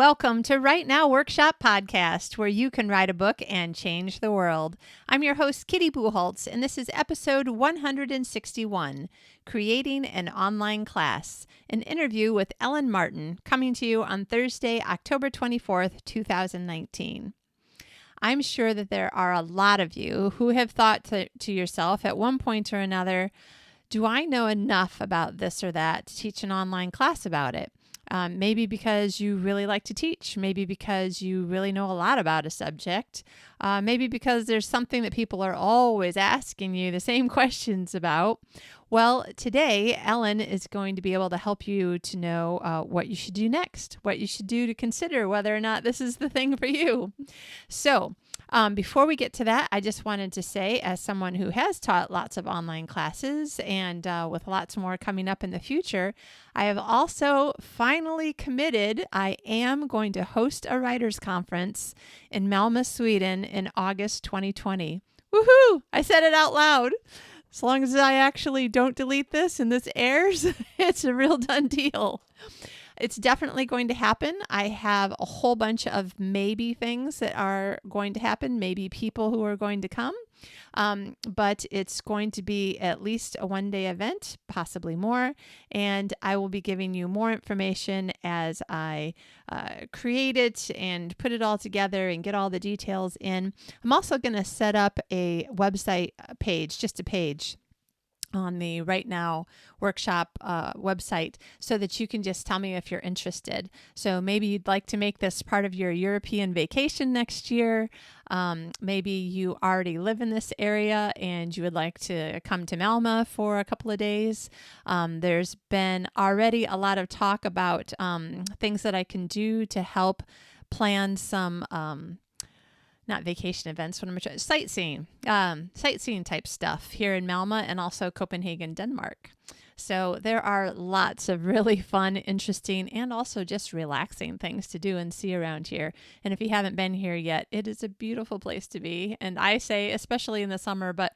Welcome to Right Now Workshop Podcast, where you can write a book and change the world. I'm your host, Kitty Bucholtz, and this is episode 161, Creating an Online Class, an interview with Ellen Martin, coming to you on Thursday, October 24th, 2019. I'm sure that there are a lot of you who have thought to yourself at one point or another, do I know enough about this or that to teach an online class about it? Maybe because you really like to teach, maybe because you really know a lot about a subject, maybe because there's something that people are always asking you the same questions about. Well, today, Ellen is going to be able to help you to know what you should do next, what you should do to consider whether or not this is the thing for you. So, before we get to that, I just wanted to say, as someone who has taught lots of online classes and with lots more coming up in the future, I have also finally committed. I am going to host a writers' conference in Malmö, Sweden in August 2020. Woohoo! I said it out loud. As long as I actually don't delete this and this airs, it's a real done deal. It's definitely going to happen. I have a whole bunch of maybe things that are going to happen, maybe people who are going to come, but it's going to be at least a one-day event, possibly more, and I will be giving you more information as I create it and put it all together and get all the details in. I'm also going to set up a website page, just a page, on the Right Now Workshop website so that you can just tell me if you're interested. So maybe you'd like to make this part of your European vacation next year. Maybe you already live in this area and you would like to come to Malmö for a couple of days. There's been already a lot of talk about things that I can do to help plan some not vacation events, what am I trying? Sightseeing type stuff here in Malmö and also Copenhagen, Denmark. So there are lots of really fun, interesting, and also just relaxing things to do and see around here. And if you haven't been here yet, it is a beautiful place to be. And I say, especially in the summer, but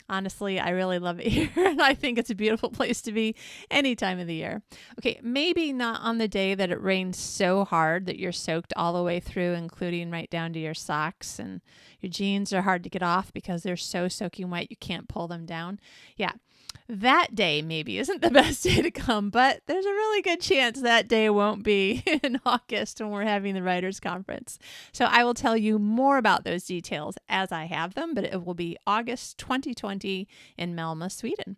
honestly, I really love it here, and I think it's a beautiful place to be any time of the year. Okay, maybe not on the day that it rains so hard that you're soaked all the way through, including right down to your socks, and your jeans are hard to get off because they're so soaking wet you can't pull them down. Yeah, that day maybe isn't the best day to come, but there's a really good chance that day won't be in August when we're having the Writers' Conference. So I will tell you more about those details as I have them, but it will be August 2020 in Malmö, Sweden.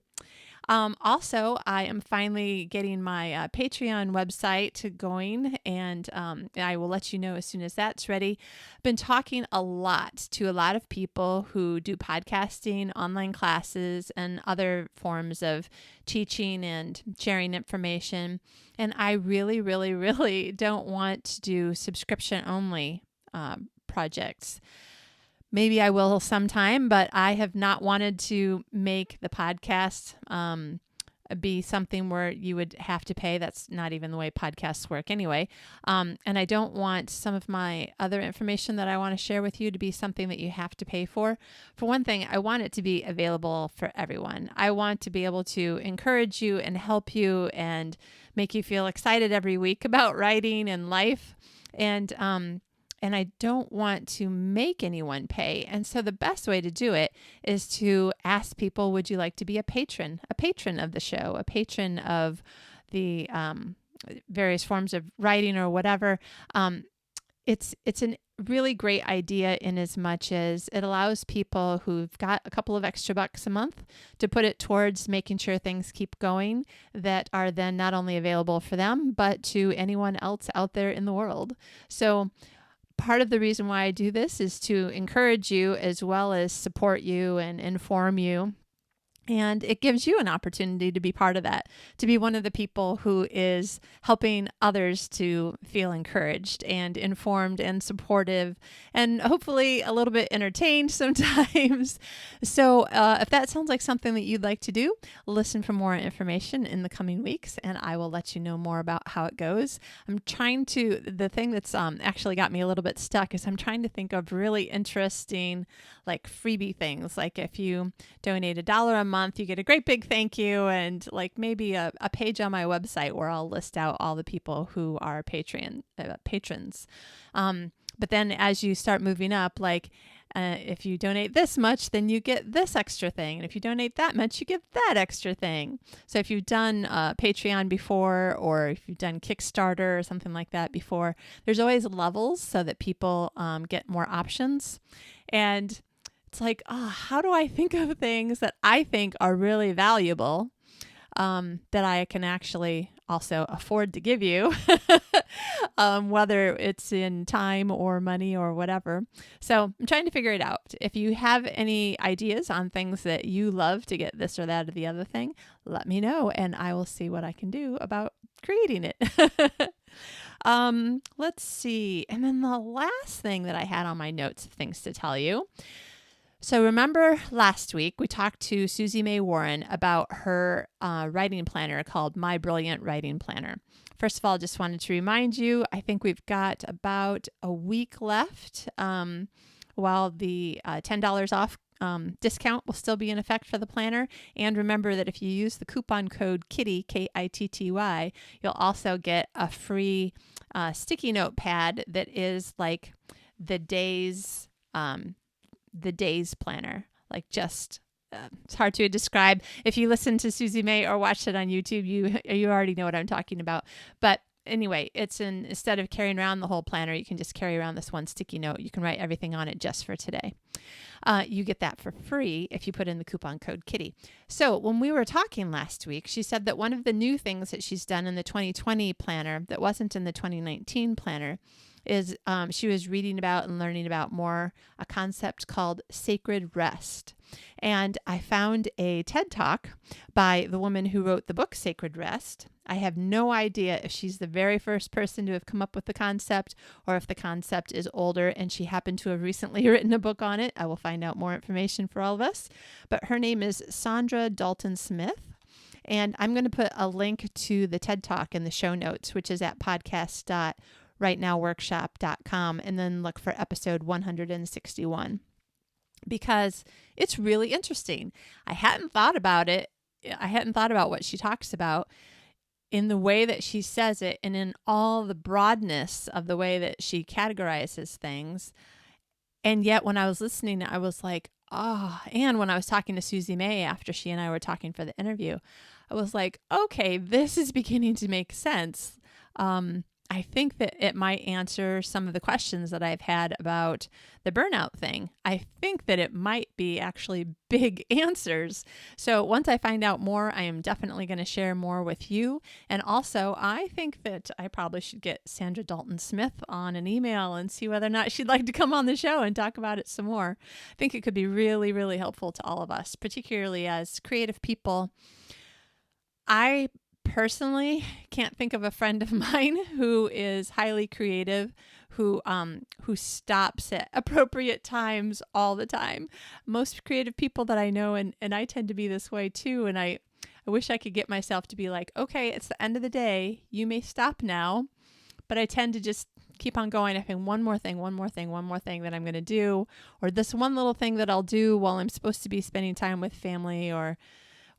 Also, I am finally getting my Patreon website going, and I will let you know as soon as that's ready. I've been talking a lot to a lot of people who do podcasting, online classes, and other forms of teaching and sharing information. And I really, really, really don't want to do subscription-only projects. Maybe I will sometime, but I have not wanted to make the podcast be something where you would have to pay. That's not even the way podcasts work anyway. And I don't want some of my other information that I want to share with you to be something that you have to pay for. For one thing, I want it to be available for everyone. I want to be able to encourage you and help you and make you feel excited every week about writing and life. And I don't want to make anyone pay. And so the best way to do it is to ask people, would you like to be a patron of the show, a patron of the various forms of writing or whatever. It's a really great idea in as much as it allows people who've got a couple of extra bucks a month to put it towards making sure things keep going that are then not only available for them, but to anyone else out there in the world. So part of the reason why I do this is to encourage you as well as support you and inform you. And it gives you an opportunity to be part of that, to be one of the people who is helping others to feel encouraged and informed and supportive and hopefully a little bit entertained sometimes. So if that sounds like something that you'd like to do, listen for more information in the coming weeks and I will let you know more about how it goes. The thing that's actually got me a little bit stuck is I'm trying to think of really interesting like freebie things. Like if you donate $1 a month, month, you get a great big thank you and like maybe a page on my website where I'll list out all the people who are patrons. But then as you start moving up, like if you donate this much, then you get this extra thing. And if you donate that much, you get that extra thing. So if you've done Patreon before, or if you've done Kickstarter or something like that before, there's always levels so that people get more options. And it's like, how do I think of things that I think are really valuable that I can actually also afford to give you, whether it's in time or money or whatever. So I'm trying to figure it out. If you have any ideas on things that you love to get this or that or the other thing, let me know and I will see what I can do about creating it. Let's see. And then the last thing that I had on my notes of things to tell you. So remember last week we talked to Susie May Warren about her writing planner called My Brilliant Writing Planner. First of all, just wanted to remind you, I think we've got about a week left while the $10 off discount will still be in effect for the planner. And remember that if you use the coupon code KITTY, KITTY, you'll also get a free sticky note pad that is like the day's planner, like just it's hard to describe. If you listen to Susie May or watch it on YouTube, you already know what I'm talking about. But anyway, instead of carrying around the whole planner, you can just carry around this one sticky note. You can write everything on it just for today. You get that for free if you put in the coupon code KITTY. So when we were talking last week, she said that one of the new things that she's done in the 2020 planner that wasn't in the 2019 planner is she was reading about and learning about a concept called sacred rest. And I found a TED Talk by the woman who wrote the book Sacred Rest. I have no idea if she's the very first person to have come up with the concept or if the concept is older and she happened to have recently written a book on it. I will find out more information for all of us. But her name is Sandra Dalton Smith. And I'm going to put a link to the TED Talk in the show notes, which is at podcast.rightnowworkshop.com, and then look for episode 161 because it's really interesting. I hadn't thought about it. I hadn't thought about what she talks about in the way that she says it and in all the broadness of the way that she categorizes things. And yet when I was listening, I was like, and when I was talking to Susie May after she and I were talking for the interview, I was like, okay, this is beginning to make sense. I think that it might answer some of the questions that I've had about the burnout thing. I think that it might be actually big answers. So once I find out more, I am definitely going to share more with you. And also, I think that I probably should get Sandra Dalton Smith on an email and see whether or not she'd like to come on the show and talk about it some more. I think it could be really, really helpful to all of us, particularly as creative people. I personally can't think of a friend of mine who is highly creative, who stops at appropriate times all the time. Most creative people that I know, and I tend to be this way too, and I wish I could get myself to be like, okay, it's the end of the day, you may stop now, but I tend to just keep on going. I think one more thing that I'm going to do, or this one little thing that I'll do while I'm supposed to be spending time with family or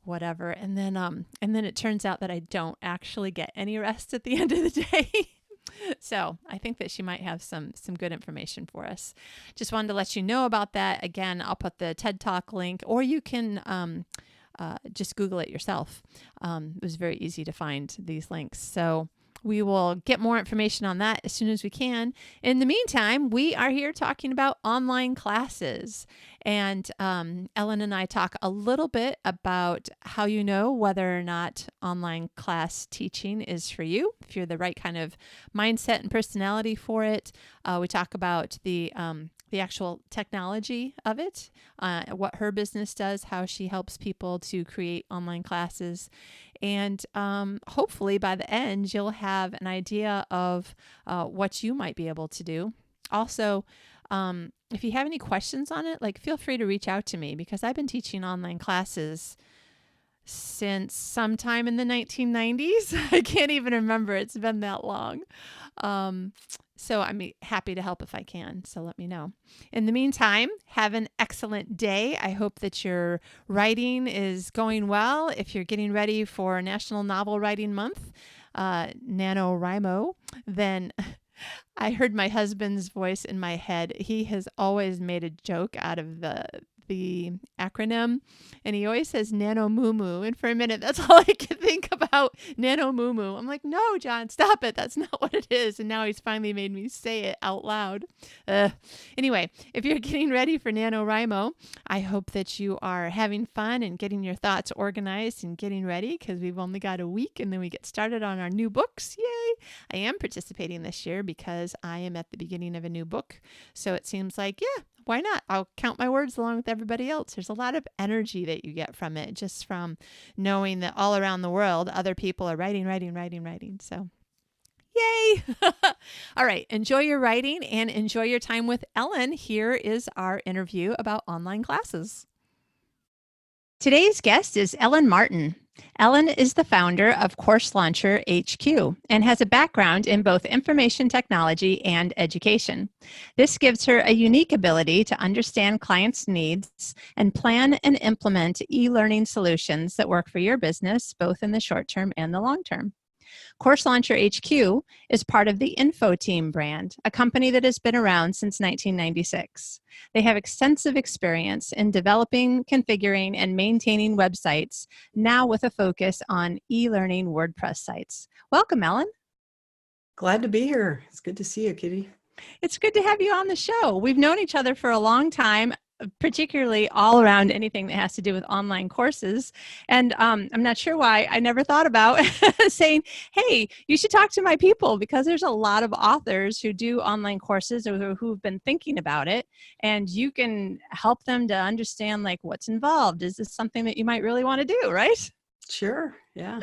whatever. And then it turns out that I don't actually get any rest at the end of the day. So I think that she might have some good information for us. Just wanted to let you know about that. Again, I'll put the TED Talk link, or you can just Google it yourself. It was very easy to find these links. So we will get more information on that as soon as we can. In the meantime, we are here talking about online classes. And Ellen and I talk a little bit about how you know whether or not online class teaching is for you, if you're the right kind of mindset and personality for it. We talk about the actual technology of it, what her business does, how she helps people to create online classes. And hopefully by the end, you'll have an idea of what you might be able to do. Also, if you have any questions on it, feel free to reach out to me because I've been teaching online classes since sometime in the 1990s. I can't even remember. It's been that long. So I'm happy to help if I can. So let me know. In the meantime, have an excellent day. I hope that your writing is going well. If you're getting ready for National Novel Writing Month, NaNoWriMo, then I heard my husband's voice in my head. He has always made a joke out of the acronym, and he always says nanomumu. And for a minute, that's all I could think about, nanomumu. I'm like, no, John, stop it. That's not what it is. And now he's finally made me say it out loud. Anyway, if you're getting ready for NaNoWriMo, I hope that you are having fun and getting your thoughts organized and getting ready, because we've only got a week and then we get started on our new books. Yay! I am participating this year because I am at the beginning of a new book. So it seems like, yeah, why not? I'll count my words along with everybody else. There's a lot of energy that you get from it, just from knowing that all around the world, other people are writing. So yay. All right. Enjoy your writing and enjoy your time with Ellen. Here is our interview about online classes. Today's guest is Ellen Martin. Ellen is the founder of CourseLauncherHQ and has a background in both information technology and education. This gives her a unique ability to understand clients' needs and plan and implement e-learning solutions that work for your business, both in the short term and the long term. CourseLauncherHQ is part of the InfoTeam brand, a company that has been around since 1996. They have extensive experience in developing, configuring, and maintaining websites, now with a focus on e-learning WordPress sites. Welcome, Ellen. Glad to be here. It's good to see you, Kitty. It's good to have you on the show. We've known each other for a long time, particularly all around anything that has to do with online courses. And I'm not sure why I never thought about saying, hey, you should talk to my people, because there's a lot of authors who do online courses or who've been thinking about it, and you can help them to understand like what's involved. Is this something that you might really want to do, right? Sure. Yeah.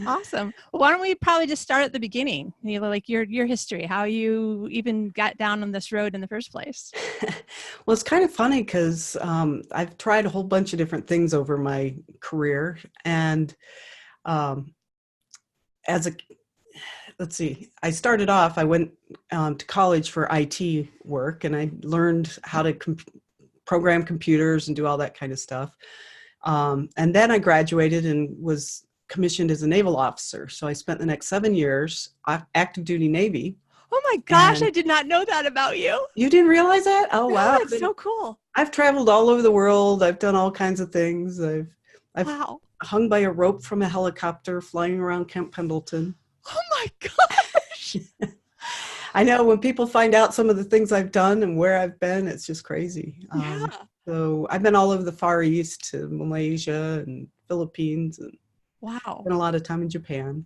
Awesome. Well, why don't we probably just start at the beginning, like your history, how you even got down on this road in the first place. Well, it's kind of funny because I've tried a whole bunch of different things over my career. And I started off, I went to college for IT work, and I learned how to program computers and do all that kind of stuff. And then I graduated and was commissioned as a naval officer. So I spent the next 7 years active duty Navy. Oh my gosh, I did not know that about you. You didn't realize that? Oh, no, wow. That's so cool. I've traveled all over the world. I've done all kinds of things. I've wow. hung by a rope from a helicopter flying around Camp Pendleton. Oh my gosh. I know, when people find out some of the things I've done and where I've been, it's just crazy. Yeah. So I've been all over the Far East to Malaysia and Philippines, and wow. spent a lot of time in Japan.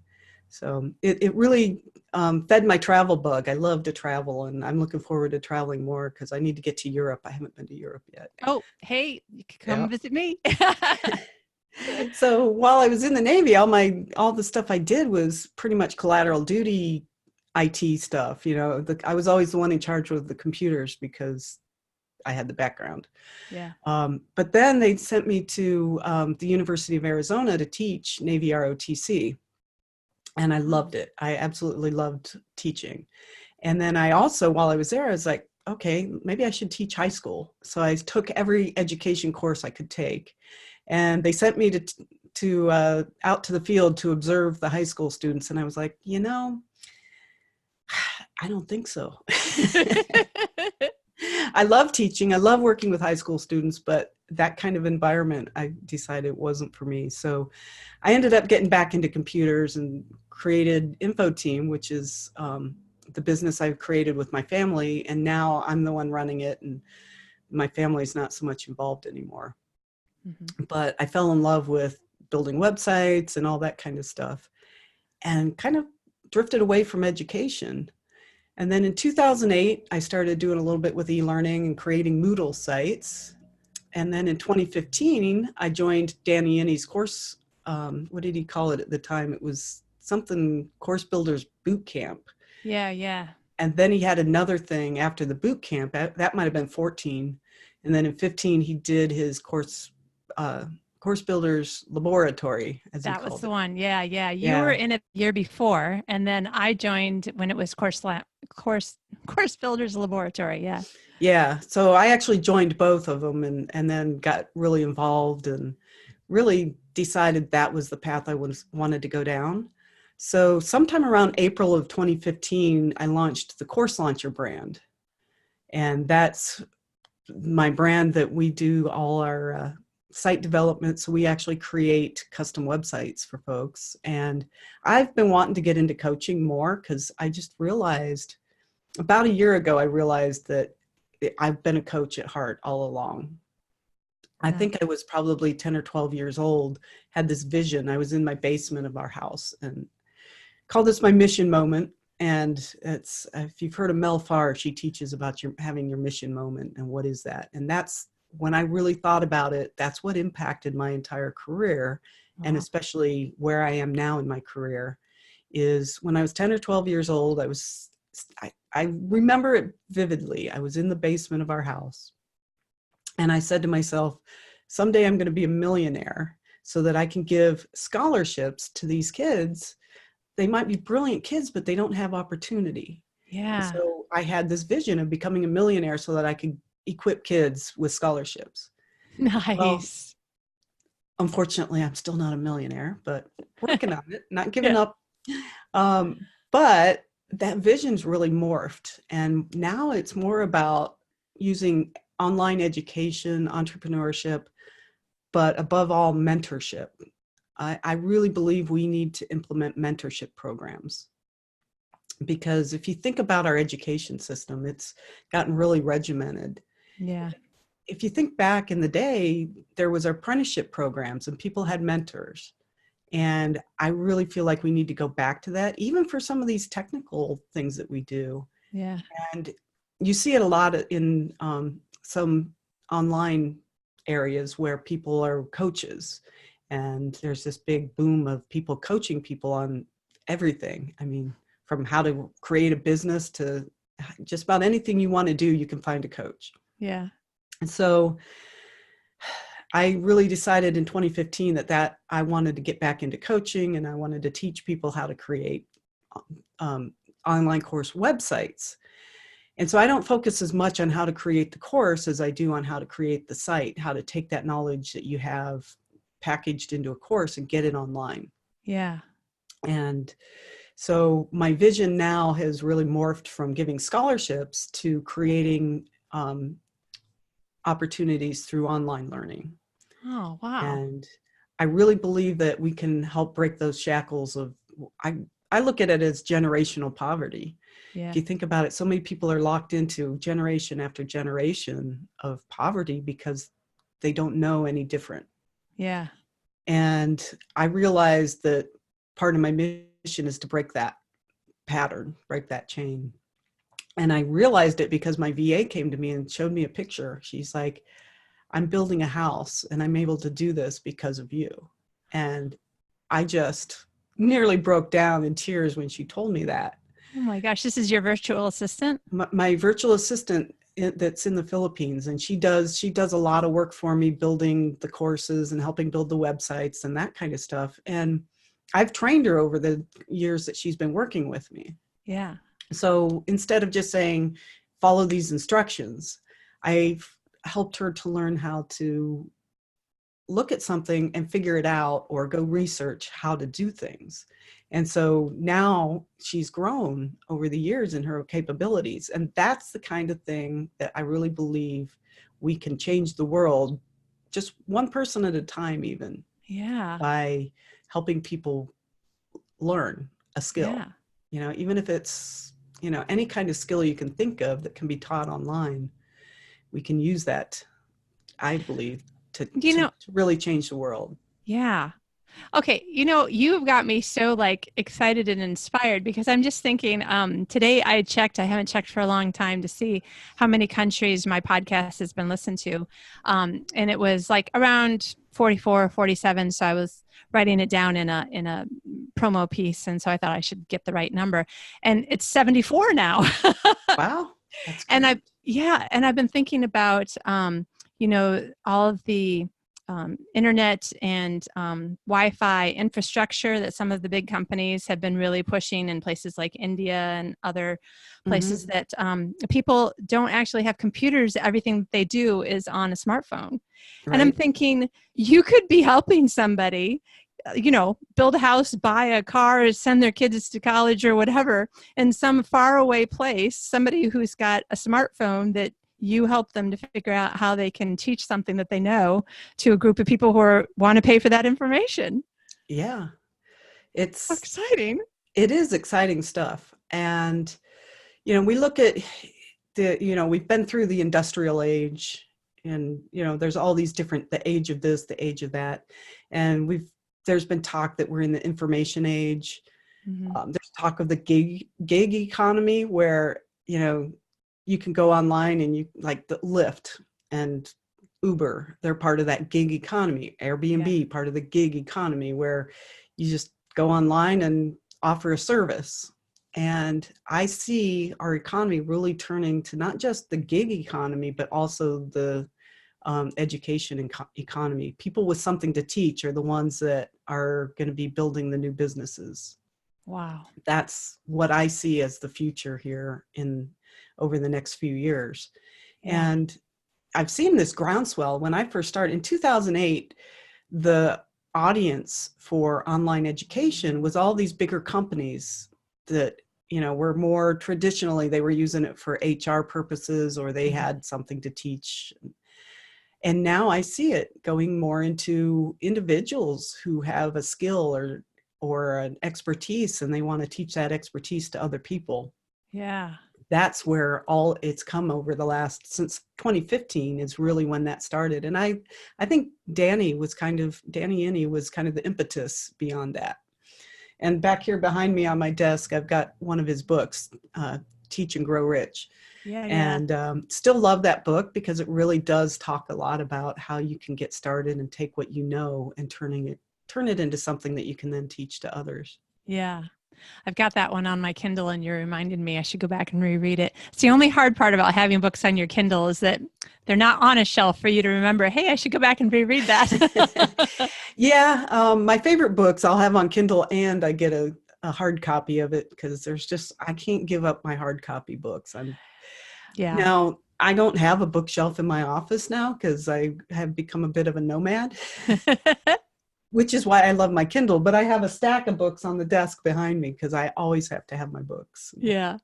So it really fed my travel bug. I love to travel, and I'm looking forward to traveling more because I need to get to Europe. I haven't been to Europe yet. Oh, hey, you can come visit me. So while I was in the Navy, all the stuff I did was pretty much collateral duty IT stuff. I was always the one in charge of the computers because I had the background. Yeah. But then they sent me to the University of Arizona to teach Navy ROTC. And I loved it. I absolutely loved teaching. And then I also, while I was there, I was like, okay, maybe I should teach high school. So I took every education course I could take. And they sent me to out to the field to observe the high school students. And I was like, I don't think so. I love teaching. I love working with high school students, but that kind of environment, I decided wasn't for me. So I ended up getting back into computers and created InfoTeam, which is the business I've created with my family. And now I'm the one running it, and my family's not so much involved anymore. Mm-hmm. But I fell in love with building websites and all that kind of stuff, and kind of drifted away from education. And then in 2008, I started doing a little bit with e-learning and creating Moodle sites. And then in 2015, I joined Danny Iny's course. What did he call it at the time? It was something Course Builders Boot Camp. Yeah. And then he had another thing after the boot camp. That might have been 14. And then in 15, he did his course Course Builders Laboratory, as we That was called the it. one. Yeah, yeah. You were Yeah. in it the year before, and then I joined when it was Course Builders Laboratory. Yeah. Yeah. So I actually joined both of them and then got really involved and really decided that was the path I wanted to go down. So sometime around April of 2015, I launched the Course Launcher brand. And that's my brand that we do all our site development. So we actually create custom websites for folks. And I've been wanting to get into coaching more because I just realized about a year ago, I realized that I've been a coach at heart all along. I Yeah. think I was probably 10 or 12 years old, had this vision. I was in my basement of our house and call this my mission moment. And it's, if you've heard of Mel Farr, she teaches about having your mission moment and what is that? And that's when I really thought about it, that's what impacted my entire career. And Wow. especially where I am now in my career is when I was 10 or 12 years old, I remember it vividly. I was in the basement of our house and I said to myself, someday I'm going to be a millionaire so that I can give scholarships to these kids. They might be brilliant kids, but they don't have opportunity. And Yeah. so I had this vision of becoming a millionaire so that I could equip kids with scholarships. Well, Nice. unfortunately, I'm still not a millionaire, but working on it, not giving Yeah. up. But that vision's really morphed. And now it's more about using online education, entrepreneurship, but above all, mentorship. I really believe we need to implement mentorship programs because if you think about our education system, it's gotten really regimented. Yeah. If you think back in the day, there was apprenticeship programs and people had mentors. And I really feel like we need to go back to that, even for some of these technical things that we do. Yeah. And you see it a lot in some online areas where people are coaches. And there's this big boom of people coaching people on everything. I mean, from how to create a business to just about anything you want to do, you can find a coach. Yeah. And so I really decided in 2015 that I wanted to get back into coaching and I wanted to teach people how to create online course websites. And so I don't focus as much on how to create the course as I do on how to create the site, how to take that knowledge that you have packaged into a course and get it online. Yeah. And so my vision now has really morphed from giving scholarships to creating opportunities through online learning. Oh, wow. And I really believe that we can help break those shackles of, I look at it as generational poverty. Yeah. If you think about it, so many people are locked into generation after generation of poverty because they don't know any different. Yeah. And I realized that part of my mission is to break that pattern, break that chain. And I realized it because my VA came to me and showed me a picture. She's like, I'm building a house and I'm able to do this because of you. And I just nearly broke down in tears when she told me that. Oh my gosh, this is your virtual assistant? My virtual assistant that's in the Philippines, and she does a lot of work for me, building the courses and helping build the websites and that kind of stuff. And I've trained her over the years that she's been working with me. Yeah. So instead of just saying, follow these instructions, I've helped her to learn how to look at something and figure it out or go research how to do things. And so now she's grown over the years in her capabilities. And that's the kind of thing that I really believe we can change the world, just one person at a time, even. Yeah. By helping people learn a skill. Yeah. You know, even if it's, you know, any kind of skill you can think of that can be taught online, we can use that, I believe, to really change the world. Yeah. Okay. You've got me so excited and inspired because I'm just thinking, today I haven't checked for a long time to see how many countries my podcast has been listened to. And it was around 44, 47. So I was writing it down in a promo piece. And so I thought I should get the right number, and it's 74 now. Wow. That's great. And I've been thinking about, all of the internet and Wi-Fi infrastructure that some of the big companies have been really pushing in places like India and other places that people don't actually have computers. Everything they do is on a smartphone. Right. And I'm thinking, you could be helping somebody, build a house, buy a car, send their kids to college or whatever, in some faraway place, somebody who's got a smartphone that you help them to figure out how they can teach something that they know to a group of people who want to pay for that information. Yeah. It's exciting. It is exciting stuff. And, we look at we've been through the industrial age, and, there's all these different, the age of this, the age of that. And there's been talk that we're in the information age. There's talk of the gig economy where, you can go online and you like the Lyft and Uber, they're part of that gig economy. Airbnb, part of the gig economy where you just go online and offer a service. And I see our economy really turning to not just the gig economy, but also the education economy. People with something to teach are the ones that are going to be building the new businesses. Wow. That's what I see as the future here over the next few years. Yeah. And I've seen this groundswell. When I first started in 2008, the audience for online education was all these bigger companies that, were more traditionally, they were using it for HR purposes, or they had something to teach. And now I see it going more into individuals who have a skill or an expertise, and they want to teach that expertise to other people. Yeah. That's where all it's come over since 2015 is really when that started. And I think Danny Iny was kind of the impetus beyond that. And back here behind me on my desk, I've got one of his books, Teach and Grow Rich. Yeah. And still love that book because it really does talk a lot about how you can get started and take what you know and turn it into something that you can then teach to others. Yeah. I've got that one on my Kindle, and you reminded me I should go back and reread it. It's the only hard part about having books on your Kindle is that they're not on a shelf for you to remember, hey, I should go back and reread that. Yeah. My favorite books I'll have on Kindle, and I get a hard copy of it because I can't give up my hard copy books. Now, I don't have a bookshelf in my office now because I have become a bit of a nomad. Which is why I love my Kindle, but I have a stack of books on the desk behind me because I always have to have my books. Yeah.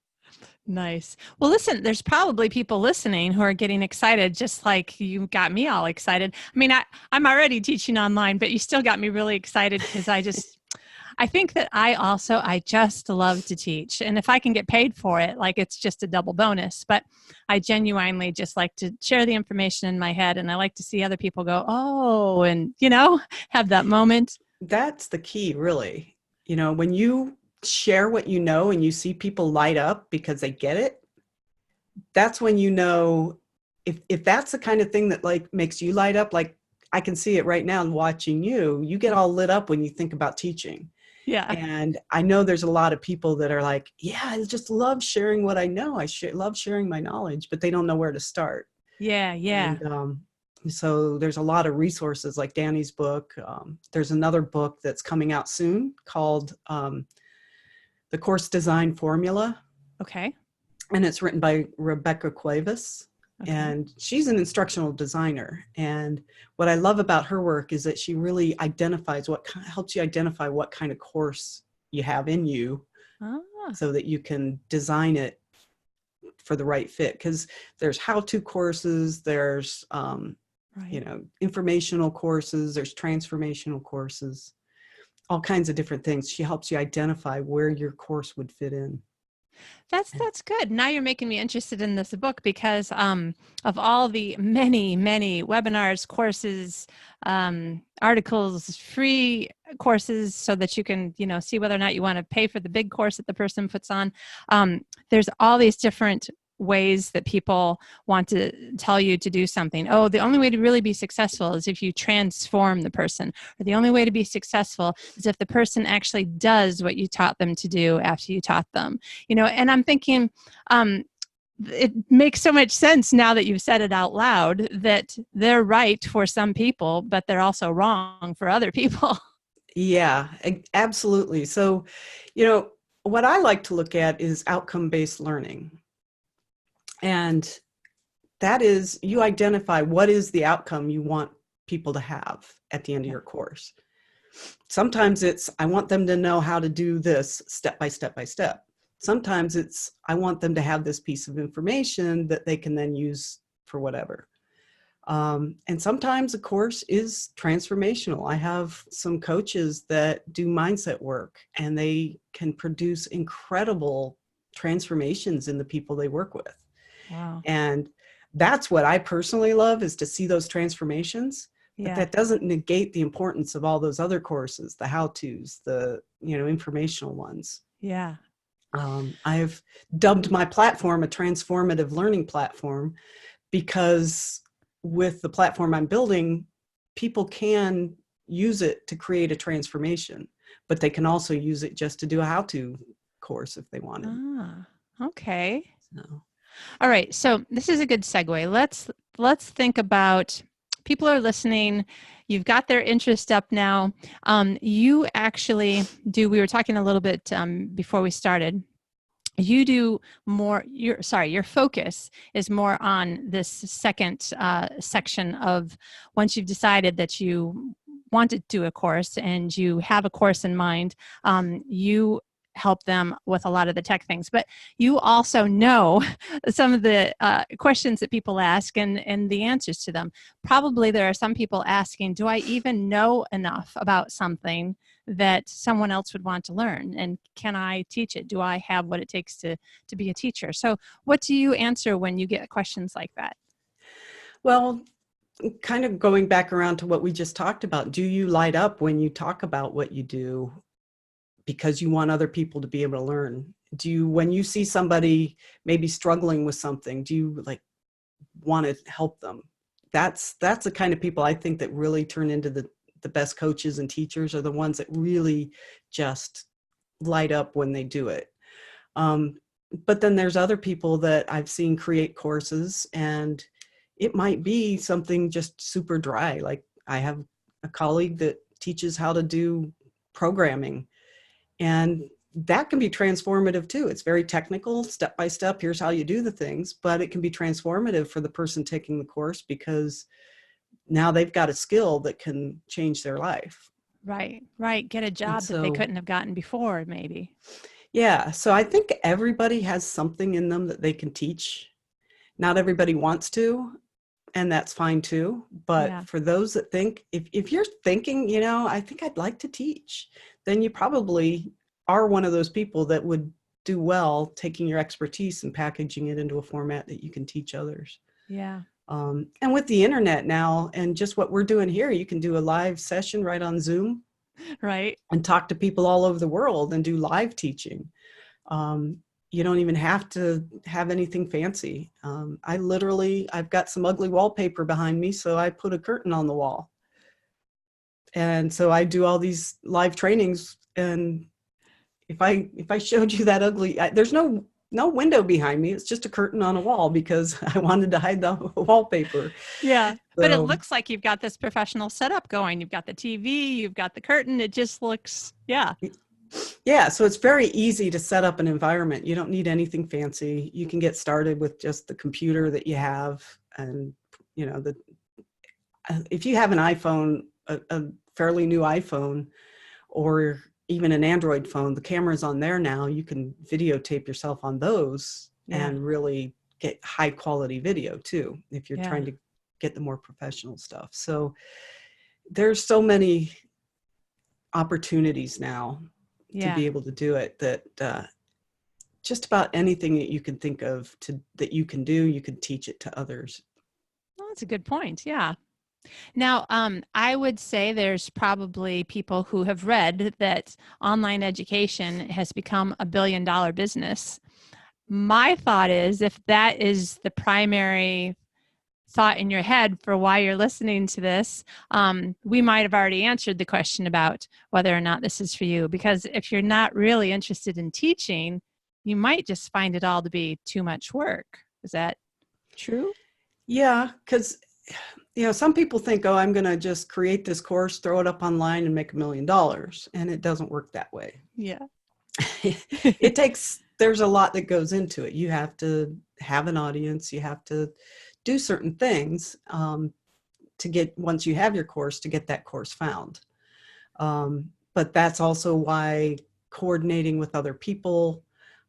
Nice. Well, listen, there's probably people listening who are getting excited, just like you got me all excited. I mean, I'm already teaching online, but you still got me really excited because I think that I just love to teach. And if I can get paid for it, like it's just a double bonus. But I genuinely just like to share the information in my head. And I like to see other people go, oh, and, have that moment. That's the key, really. When you share what you know and you see people light up because they get it, that's when if that's the kind of thing that like makes you light up, like I can see it right now watching you get all lit up when you think about teaching. Yeah. And I know there's a lot of people that are like, yeah, I just love sharing what I know. Love sharing my knowledge, but they don't know where to start. Yeah. Yeah. And so there's a lot of resources like Danny's book. There's another book that's coming out soon called The Course Design Formula. Okay. And it's written by Rebecca Cuevas. Okay. And she's an instructional designer. And what I love about her work is that she really helps you identify what kind of course you have in you so that you can design it for the right fit. Because there's how-to courses, there's, informational courses, there's transformational courses, all kinds of different things. She helps you identify where your course would fit in. That's good. Now you're making me interested in this book because of all the many, many webinars, courses, articles, free courses so that you can, see whether or not you want to pay for the big course that the person puts on. There's all these different ways that people want to tell you to do something. Oh, the only way to really be successful is if you transform the person, or the only way to be successful is if the person actually does what you taught them to do after you taught them. And I'm thinking, it makes so much sense now that you've said it out loud that they're right for some people, but they're also wrong for other people. Yeah, absolutely. So, what I like to look at is outcome-based learning. And that is, you identify what is the outcome you want people to have at the end of your course. Sometimes it's, I want them to know how to do this step by step by step. Sometimes it's, I want them to have this piece of information that they can then use for whatever. And sometimes a course is transformational. I have some coaches that do mindset work, and they can produce incredible transformations in the people they work with. Wow. And that's what I personally love, is to see those transformations. But that doesn't negate the importance of all those other courses, the how-tos, the informational ones. Yeah. I've dubbed my platform a transformative learning platform, because with the platform I'm building, people can use it to create a transformation, but they can also use it just to do a how-to course if they wanted. Ah, okay. So. All right. So this is a good segue. Let's think about, people are listening. You've got their interest up now. You actually do, we were talking a little bit before we started. You do more, your focus is more on this second section of, once you've decided that you want to do a course and you have a course in mind, you help them with a lot of the tech things, but you also know some of the questions that people ask and the answers to them. Probably there are some people asking, do I even know enough about something that someone else would want to learn? And can I teach it? Do I have what it takes to be a teacher? So what do you answer when you get questions like that? Well, kind of going back around to what we just talked about, do you light up when you talk about what you do because you want other people to be able to learn? Do you, when you see somebody maybe struggling with something, do you want to help them? That's the kind of people I think that really turn into the best coaches and teachers, are the ones that really just light up when they do it. But then there's other people that I've seen create courses, and it might be something just super dry. Like, I have a colleague that teaches how to do programming, and that can be transformative too. It's very technical, step by step, here's how you do the things, but it can be transformative for the person taking the course, because now they've got a skill that can change their life. Right. Get a job that they couldn't have gotten before, maybe. Yeah. So I think everybody has something in them that they can teach. Not everybody wants to, and that's fine too. But for those that think, if you're thinking, I think I'd like to teach, then you probably are one of those people that would do well taking your expertise and packaging it into a format that you can teach others. Yeah. And with the internet now, and just what we're doing here, you can do a live session right on Zoom, right, and talk to people all over the world and do live teaching. You don't even have to have anything fancy. I've got some ugly wallpaper behind me, so I put a curtain on the wall. And so I do all these live trainings, and if I showed you that ugly, there's no window behind me. It's just a curtain on a wall, because I wanted to hide the wallpaper. Yeah. So, but it looks like you've got this professional setup going. You've got the TV, you've got the curtain. It just looks, Yeah, so it's very easy to set up an environment. You don't need anything fancy. You can get started with just the computer that you have. And, if you have an iPhone, a fairly new iPhone, or even an Android phone, the camera's on there now. You can videotape yourself on those and really get high quality video too, if you're trying to get the more professional stuff. So there's so many opportunities now to be able to do it, that just about anything that you can think of that you can do, you can teach it to others. Well, that's a good point. Yeah. Now, I would say there's probably people who have read that online education has become $1 billion business. My thought is, if that is the primary thought in your head for why you're listening to this, we might have already answered the question about whether or not this is for you. Because if you're not really interested in teaching, you might just find it all to be too much work. Is that true? Yeah, because some people think, oh, I'm going to just create this course, throw it up online and make $1 million. And it doesn't work that way. Yeah. There's a lot that goes into it. You have to have an audience. You have to do certain things once you have your course, to get that course found. But that's also why coordinating with other people.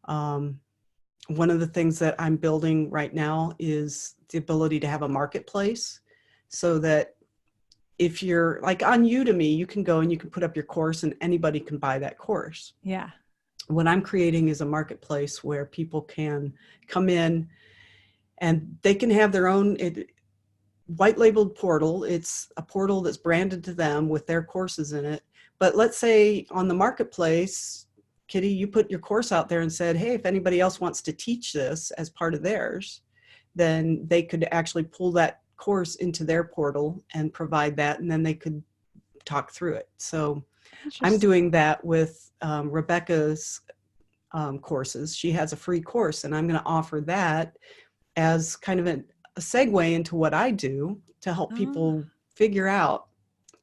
One of the things that I'm building right now is the ability to have a marketplace, so that if you're like on Udemy, you can go and you can put up your course and anybody can buy that course. Yeah. What I'm creating is a marketplace where people can come in and they can have their own white labeled portal. It's a portal that's branded to them with their courses in it. But let's say on the marketplace, Kitty, you put your course out there and said, hey, if anybody else wants to teach this as part of theirs, then they could actually pull that course into their portal and provide that, and then they could talk through it. So I'm doing that with Rebecca's courses. She has a free course, and I'm going to offer that as kind of a segue into what I do to help people figure out,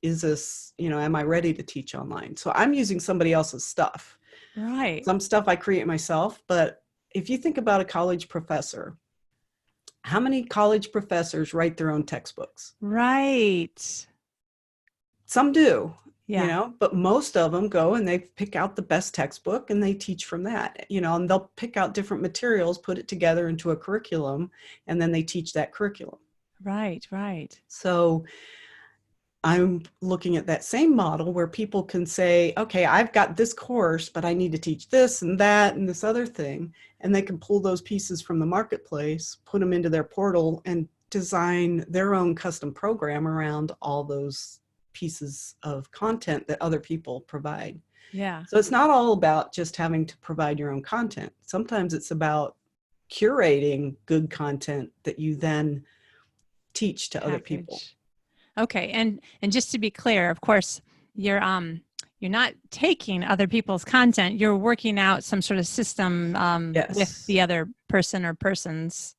is this, am I ready to teach online? So I'm using somebody else's stuff. Right. Some stuff I create myself, but if you think about a college professor, how many college professors write their own textbooks? Right. Some do, Yeah. but most of them go and they pick out the best textbook and they teach from that, and they'll pick out different materials, put it together into a curriculum, and then they teach that curriculum. Right. Right. So I'm looking at that same model where people can say, okay, I've got this course, but I need to teach this and that and this other thing. And they can pull those pieces from the marketplace, put them into their portal, and design their own custom program around all those pieces of content that other people provide. Yeah. So it's not all about just having to provide your own content. Sometimes it's about curating good content that you then teach to other people. Okay. And just to be clear, of course, you're not taking other people's content. You're working out some sort of system Yes. with the other person or persons.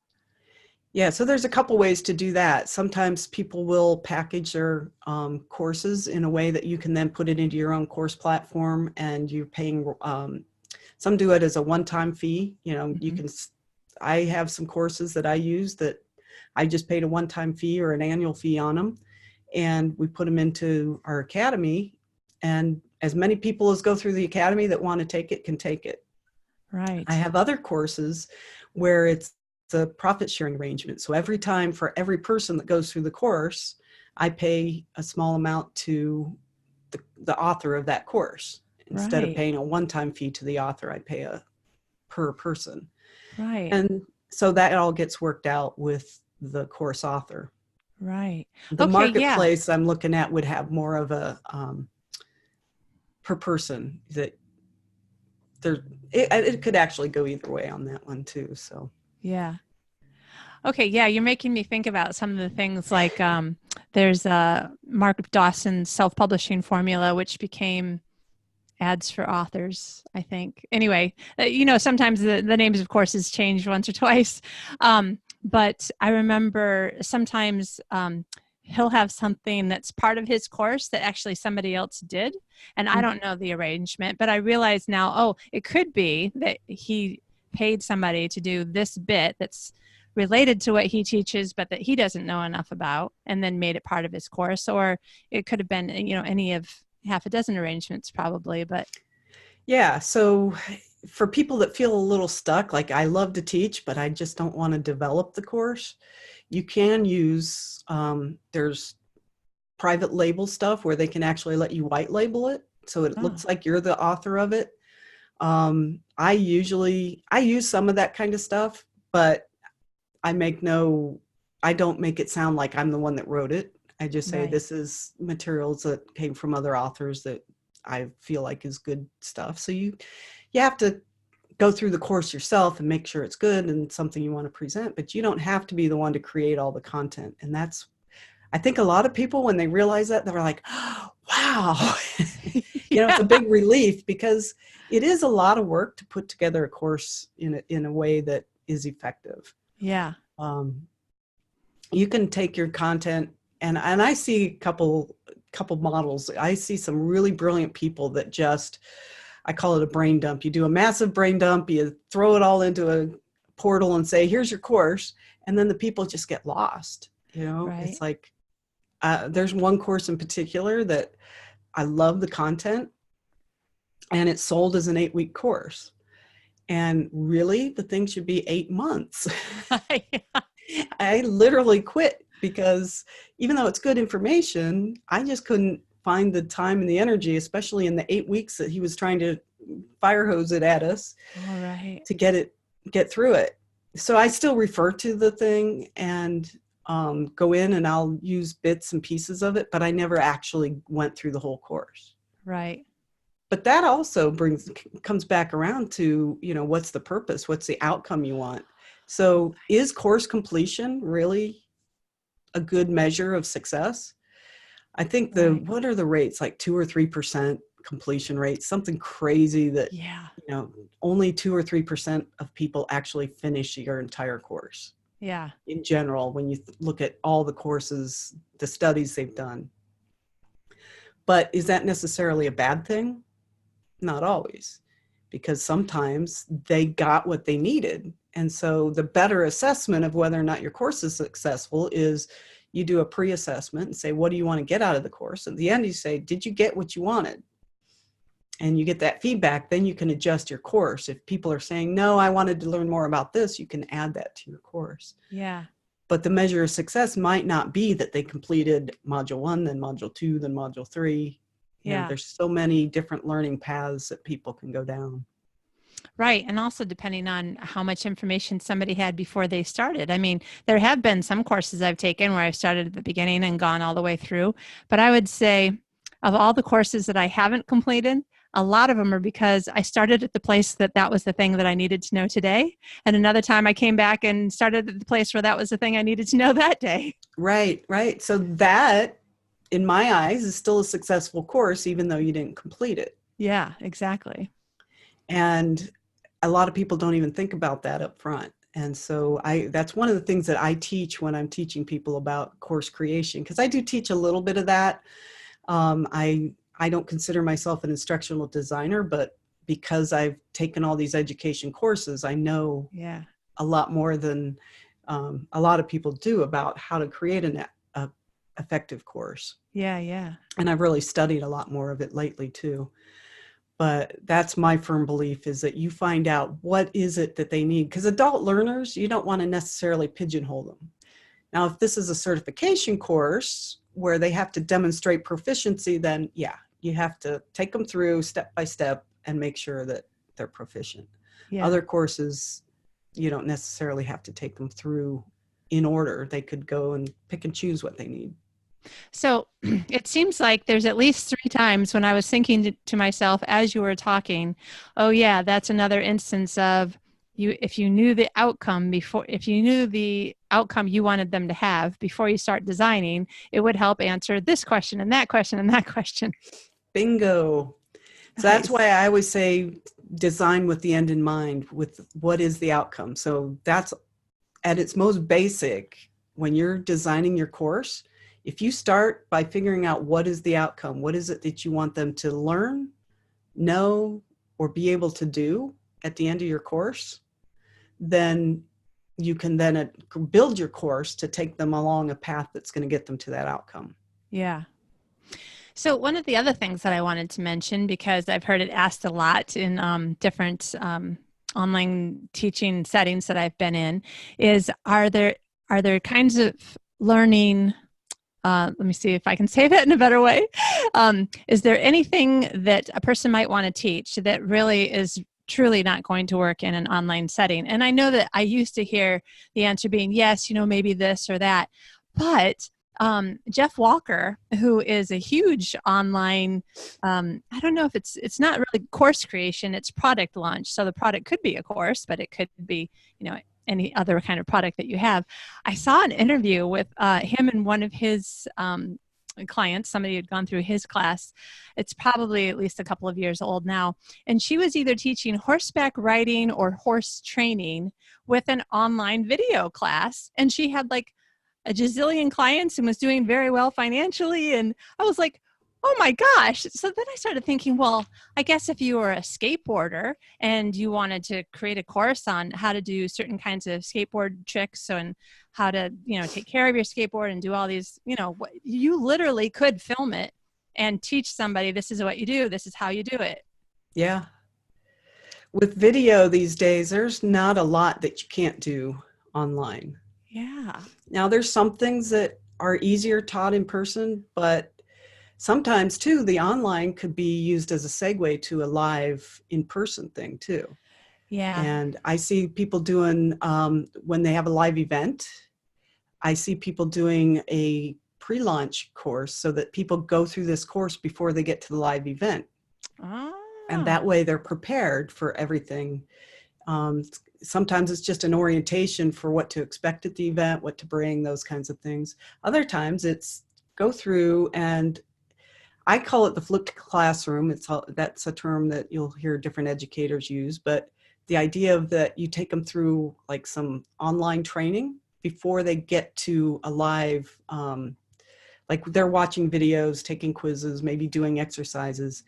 Yeah, so there's a couple ways to do that. Sometimes people will package their courses in a way that you can then put it into your own course platform, and you're paying, some do it as a one-time fee. Mm-hmm. I have some courses that I use that I just paid a one-time fee or an annual fee on them, and we put them into our academy, and as many people as go through the academy that want to take it can take it. Right. I have other courses where it's a profit sharing arrangement. So every time, for every person that goes through the course, I pay a small amount to the author of that course. Instead of paying a one-time fee to the author, I pay a per person. Right. And so that all gets worked out with the course author. Right. The marketplace I'm looking at would have more of a per person, that it could actually go either way on that one too. So yeah. Okay. Yeah. You're making me think about some of the things like there's Mark Dawson's self-publishing formula, which became ads for authors, I think. Anyway, sometimes the names of courses change once or twice. But I remember sometimes he'll have something that's part of his course that actually somebody else did. And I don't know the arrangement, but I realize now, it could be that he paid somebody to do this bit that's related to what he teaches, but that he doesn't know enough about, and then made it part of his course. Or it could have been, any of half a dozen arrangements probably, but. Yeah. So for people that feel a little stuck, like I love to teach, but I just don't want to develop the course, you can use, there's private label stuff where they can actually let you white label it. So it looks like you're the author of it. I use some of that kind of stuff, but I don't make it sound like I'm the one that wrote it. I just say, this is materials that came from other authors that I feel like is good stuff. So you have to go through the course yourself and make sure it's good and something you want to present, but you don't have to be the one to create all the content. And I think a lot of people, when they realize that, they're like, oh, wow, It's a big relief because it is a lot of work to put together a course in a way that is effective. Yeah. You can take your content, and I see a couple models. I see some really brilliant people that just, I call it a brain dump. You do a massive brain dump, you throw it all into a portal and say, here's your course. And then the people just get lost. Right. It's like, there's one course in particular that I love the content, and it's sold as an 8-week course. And really, the thing should be 8 months. I literally quit because even though it's good information, I just couldn't find the time and the energy, especially in the 8 weeks that he was trying to fire hose it at us. All right. To get through it. So I still refer to the thing and go in and I'll use bits and pieces of it, but I never actually went through the whole course. Right. But that also comes back around to, what's the purpose? What's the outcome you want? So is course completion really a good measure of success? I think what are the rates? Like 2 or 3% completion rate, something crazy that, only 2 or 3% of people actually finish your entire course. Yeah. In general, when you look at all the courses, the studies they've done. But is that necessarily a bad thing? Not always, because sometimes they got what they needed. And so the better assessment of whether or not your course is successful is you do a pre-assessment and say, what do you want to get out of the course? At the end, you say, did you get what you wanted? And you get that feedback, then you can adjust your course. If people are saying, no, I wanted to learn more about this, you can add that to your course. Yeah. But the measure of success might not be that they completed module 1, then module 2, then module 3. There's so many different learning paths that people can go down. Right. And also depending on how much information somebody had before they started. I mean, there have been some courses I've taken where I've started at the beginning and gone all the way through. But I would say of all the courses that I haven't completed, a lot of them are because I started at the place that was the thing that I needed to know today. And another time I came back and started at the place where that was the thing I needed to know that day. Right, right. So that, in my eyes, is still a successful course, even though you didn't complete it. Yeah, exactly. And a lot of people don't even think about that up front. And so that's one of the things that I teach when I'm teaching people about course creation, because I do teach a little bit of that. I don't consider myself an instructional designer, but because I've taken all these education courses, I know a lot more than a lot of people do about how to create an effective course. Yeah, yeah. And I've really studied a lot more of it lately too. But that's my firm belief, is that you find out what is it that they need. Because adult learners, you don't want to necessarily pigeonhole them. Now, if this is a certification course where they have to demonstrate proficiency, then you have to take them through step by step and make sure that they're proficient. Yeah. Other courses, you don't necessarily have to take them through in order. They could go and pick and choose what they need. So it seems like there's at least 3 times when I was thinking to myself as you were talking, oh yeah, that's another instance of if you knew the outcome you wanted them to have before you start designing, it would help answer this question and that question and that question. Bingo. So that's why I always say design with the end in mind, with what is the outcome. So that's at its most basic. When you're designing your course, if you start by figuring out what is the outcome, what is it that you want them to learn, know, or be able to do at the end of your course, then you can then build your course to take them along a path that's going to get them to that outcome. Yeah. So one of the other things that I wanted to mention, because I've heard it asked a lot in different online teaching settings that I've been in, is are there kinds of learning, let me see if I can say that in a better way. Is there anything that a person might want to teach that really is truly not going to work in an online setting? And I know that I used to hear the answer being, yes, maybe this or that. But Jeff Walker, who is a huge online, I don't know if it's not really course creation, it's product launch. So the product could be a course, but it could be, any other kind of product that you have. I saw an interview with him in one of his client, somebody who'd gone through his class. It's probably at least a couple of years old now. And she was either teaching horseback riding or horse training with an online video class. And she had like a gazillion clients and was doing very well financially. And I was like, oh my gosh. So then I started thinking, well, I guess if you were a skateboarder and you wanted to create a course on how to do certain kinds of skateboard tricks and how to, take care of your skateboard and do all these, you literally could film it and teach somebody, this is what you do, this is how you do it. Yeah. With video these days, there's not a lot that you can't do online. Yeah. Now, there's some things that are easier taught in person, but sometimes too, the online could be used as a segue to a live in-person thing too. Yeah. And I see people doing, when they have a live event, I see people doing a pre-launch course so that people go through this course before they get to the live event. Ah. And that way they're prepared for everything. Sometimes it's just an orientation for what to expect at the event, what to bring, those kinds of things. Other times it's go through, and I call it the flipped classroom. That's a term that you'll hear different educators use, but the idea of that you take them through like some online training before they get to a live, like they're watching videos, taking quizzes, maybe doing exercises.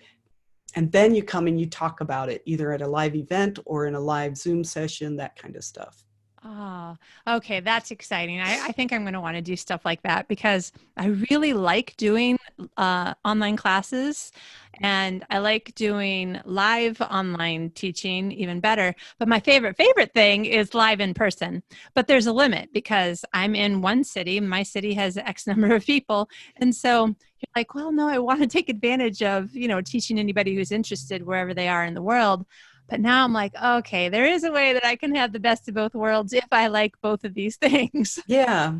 And then you come and you talk about it either at a live event or in a live Zoom session, that kind of stuff. Oh, okay. That's exciting. I think I'm going to want to do stuff like that because I really like doing online classes and I like doing live online teaching even better. But my favorite thing is live in person. But there's a limit because I'm in one city. My city has X number of people. And so you're like, well, no, I want to take advantage of, teaching anybody who's interested wherever they are in the world. But now I'm like, okay, there is a way that I can have the best of both worlds if I like both of these things. Yeah.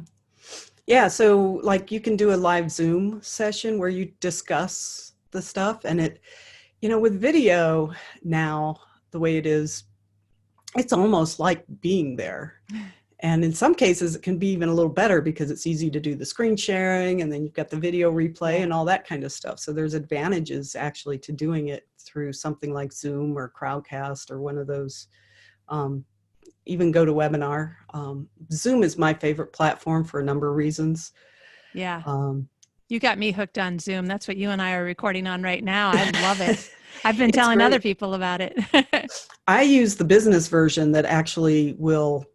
Yeah. So like you can do a live Zoom session where you discuss the stuff, and it, with video now, the way it is, it's almost like being there. And in some cases it can be even a little better because it's easy to do the screen sharing and then you've got the video replay and all that kind of stuff. So there's advantages actually to doing it through something like Zoom or Crowdcast or one of those, even GoToWebinar. Zoom is my favorite platform for a number of reasons. Yeah. You got me hooked on Zoom. That's what you and I are recording on right now. I love it. I've been telling other people about it. I use the business version that actually will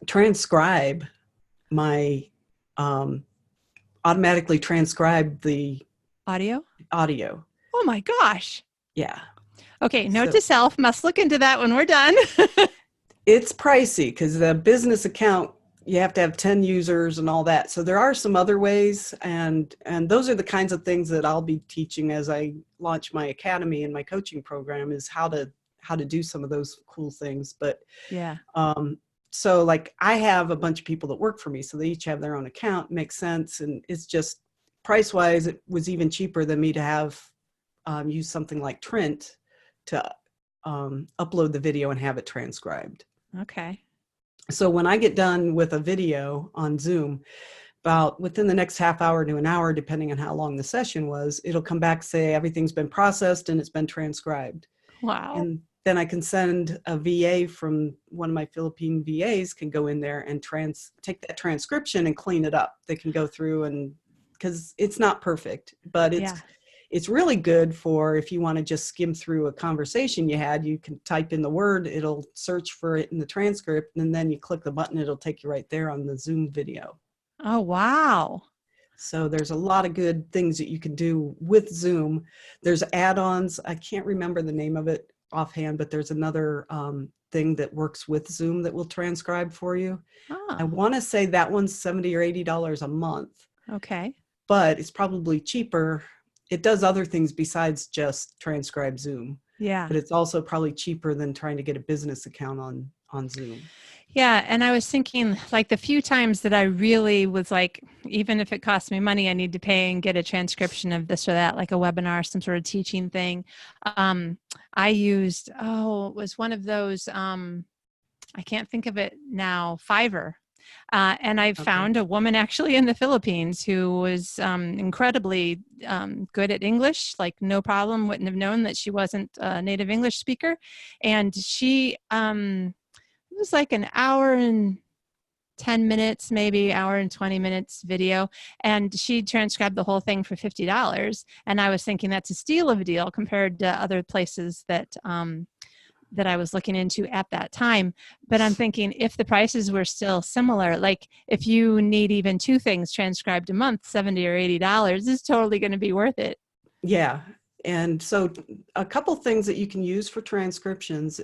transcribe my, automatically transcribe the audio. Oh my gosh. Yeah. Okay. Note to self, must look into that when we're done. It's pricey because the business account, you have to have 10 users and all that. So there are some other ways. And those are the kinds of things that I'll be teaching as I launch my academy and my coaching program, is how to do some of those cool things. But yeah. So like I have a bunch of people that work for me, so they each have their own account. Makes sense. And it's just price wise, it was even cheaper than me to have use something like Trent to upload the video and have it transcribed. Okay. So when I get done with a video on Zoom, about within the next half hour to an hour, depending on how long the session was, it'll come back, say everything's been processed and it's been transcribed. Wow. And then I can send a VA from one of my Philippine VAs can go in there and take that transcription and clean it up. They can go through, and because it's not perfect, but it's really good for if you want to just skim through a conversation you had. You can type in the word, it'll search for it in the transcript, and then you click the button, it'll take you right there on the Zoom video. Oh, wow. So there's a lot of good things that you can do with Zoom. There's add-ons. I can't remember the name of it offhand, but there's another thing that works with Zoom that will transcribe for you. I want to say that one's $70 or $80 a month. Okay. But it's probably cheaper. It does other things besides just transcribe Zoom. Yeah. But it's also probably cheaper than trying to get a business account on Zoom. Yeah. And I was thinking, like, the few times that I really was like, even if it costs me money, I need to pay and get a transcription of this or that, like a webinar, some sort of teaching thing. I used, it was one of those, I can't think of it now, Fiverr. And I Okay. found a woman actually in the Philippines who was incredibly good at English, like no problem, wouldn't have known that she wasn't a native English speaker. And she, it was like an hour and 10 minutes, maybe hour and 20 minutes video. And she transcribed the whole thing for $50. And I was thinking that's a steal of a deal compared to other places that, that I was looking into at that time. But I'm thinking if the prices were still similar, like if you need even two things transcribed a month, $70 or $80 is totally going to be worth it. Yeah. And so a couple things that you can use for transcriptions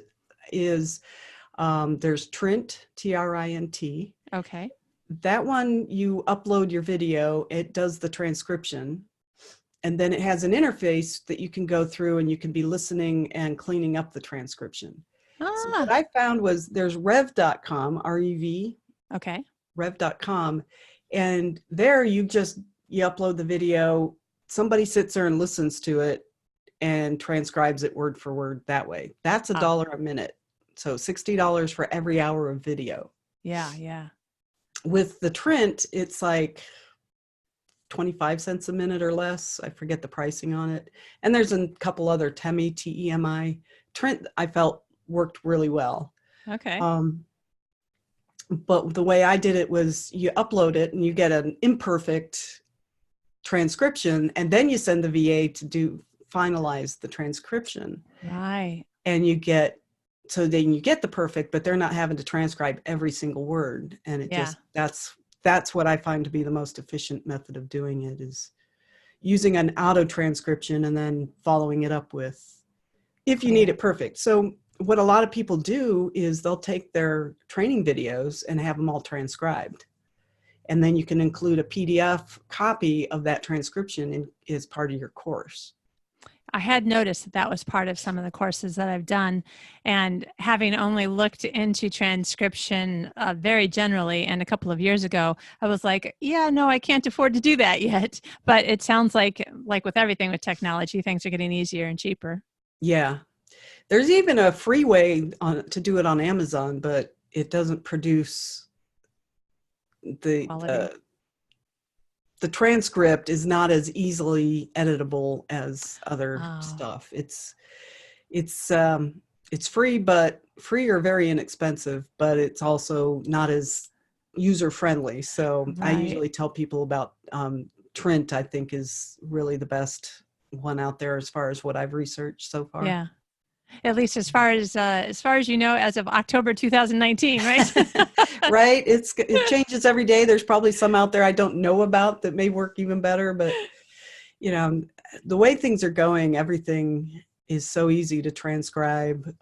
is there's Trint, Trint. Okay. That one, you upload your video, it does the transcription, and then it has an interface that you can go through and you can be listening and cleaning up the transcription. So what I found was there's rev.com, R-E-V, Okay. rev.com, and there you upload the video, somebody sits there and listens to it and transcribes it word for word that way. That's $1 a minute. So $60 for every hour of video. Yeah, yeah. With the Trint, it's like 25 cents a minute or less. I forget the pricing on it. And there's a couple other Temi, T-E-M-I. Trint, I felt worked really well. Okay. But the way I did it was you upload it and you get an imperfect transcription, and then you send the VA to finalize the transcription. Right. And so then you get the perfect, but they're not having to transcribe every single word. And it that's what I find to be the most efficient method of doing it, is using an auto transcription and then following it up with, if you need it perfect. So what a lot of people do is they'll take their training videos and have them all transcribed. And then you can include a PDF copy of that transcription as part of your course. I had noticed that was part of some of the courses that I've done, and having only looked into transcription very generally, and a couple of years ago, I was like, yeah, no, I can't afford to do that yet. But it sounds like with everything with technology, things are getting easier and cheaper. Yeah. There's even a free way to do it on Amazon, but it doesn't produce the transcript is not as easily editable as other stuff. It's free, but free or very inexpensive, but it's also not as user friendly. So I usually tell people about Trint. I think is really the best one out there as far as what I've researched so far. Yeah. At least as far as you know, as of October 2019, right? Right. It changes every day. There's probably some out there I don't know about that may work even better, but the way things are going, everything is so easy to transcribe.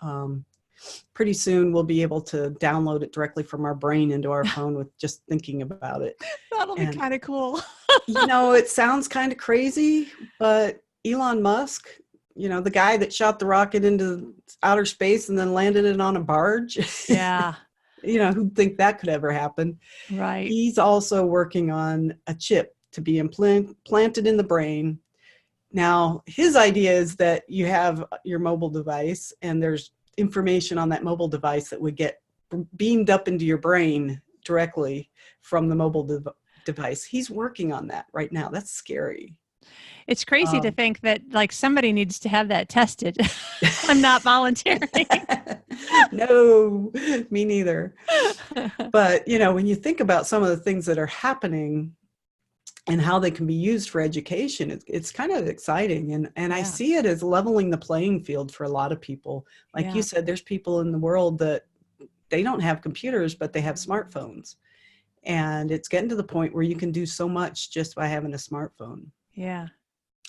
Pretty soon we'll be able to download it directly from our brain into our phone with just thinking about it. That'll be kind of cool. It sounds kind of crazy, but Elon Musk, the guy that shot the rocket into outer space and then landed it on a barge. Yeah. Who'd think that could ever happen? Right. He's also working on a chip to be implanted in the brain. Now, his idea is that you have your mobile device and there's information on that mobile device that would get beamed up into your brain directly from the mobile device. He's working on that right now. That's scary. It's crazy to think that somebody needs to have that tested. I'm not volunteering. No, me neither. But, when you think about some of the things that are happening and how they can be used for education, it's kind of exciting. And I see it as leveling the playing field for a lot of people. Like you said, there's people in the world that they don't have computers, but they have smartphones. And it's getting to the point where you can do so much just by having a smartphone. Yeah.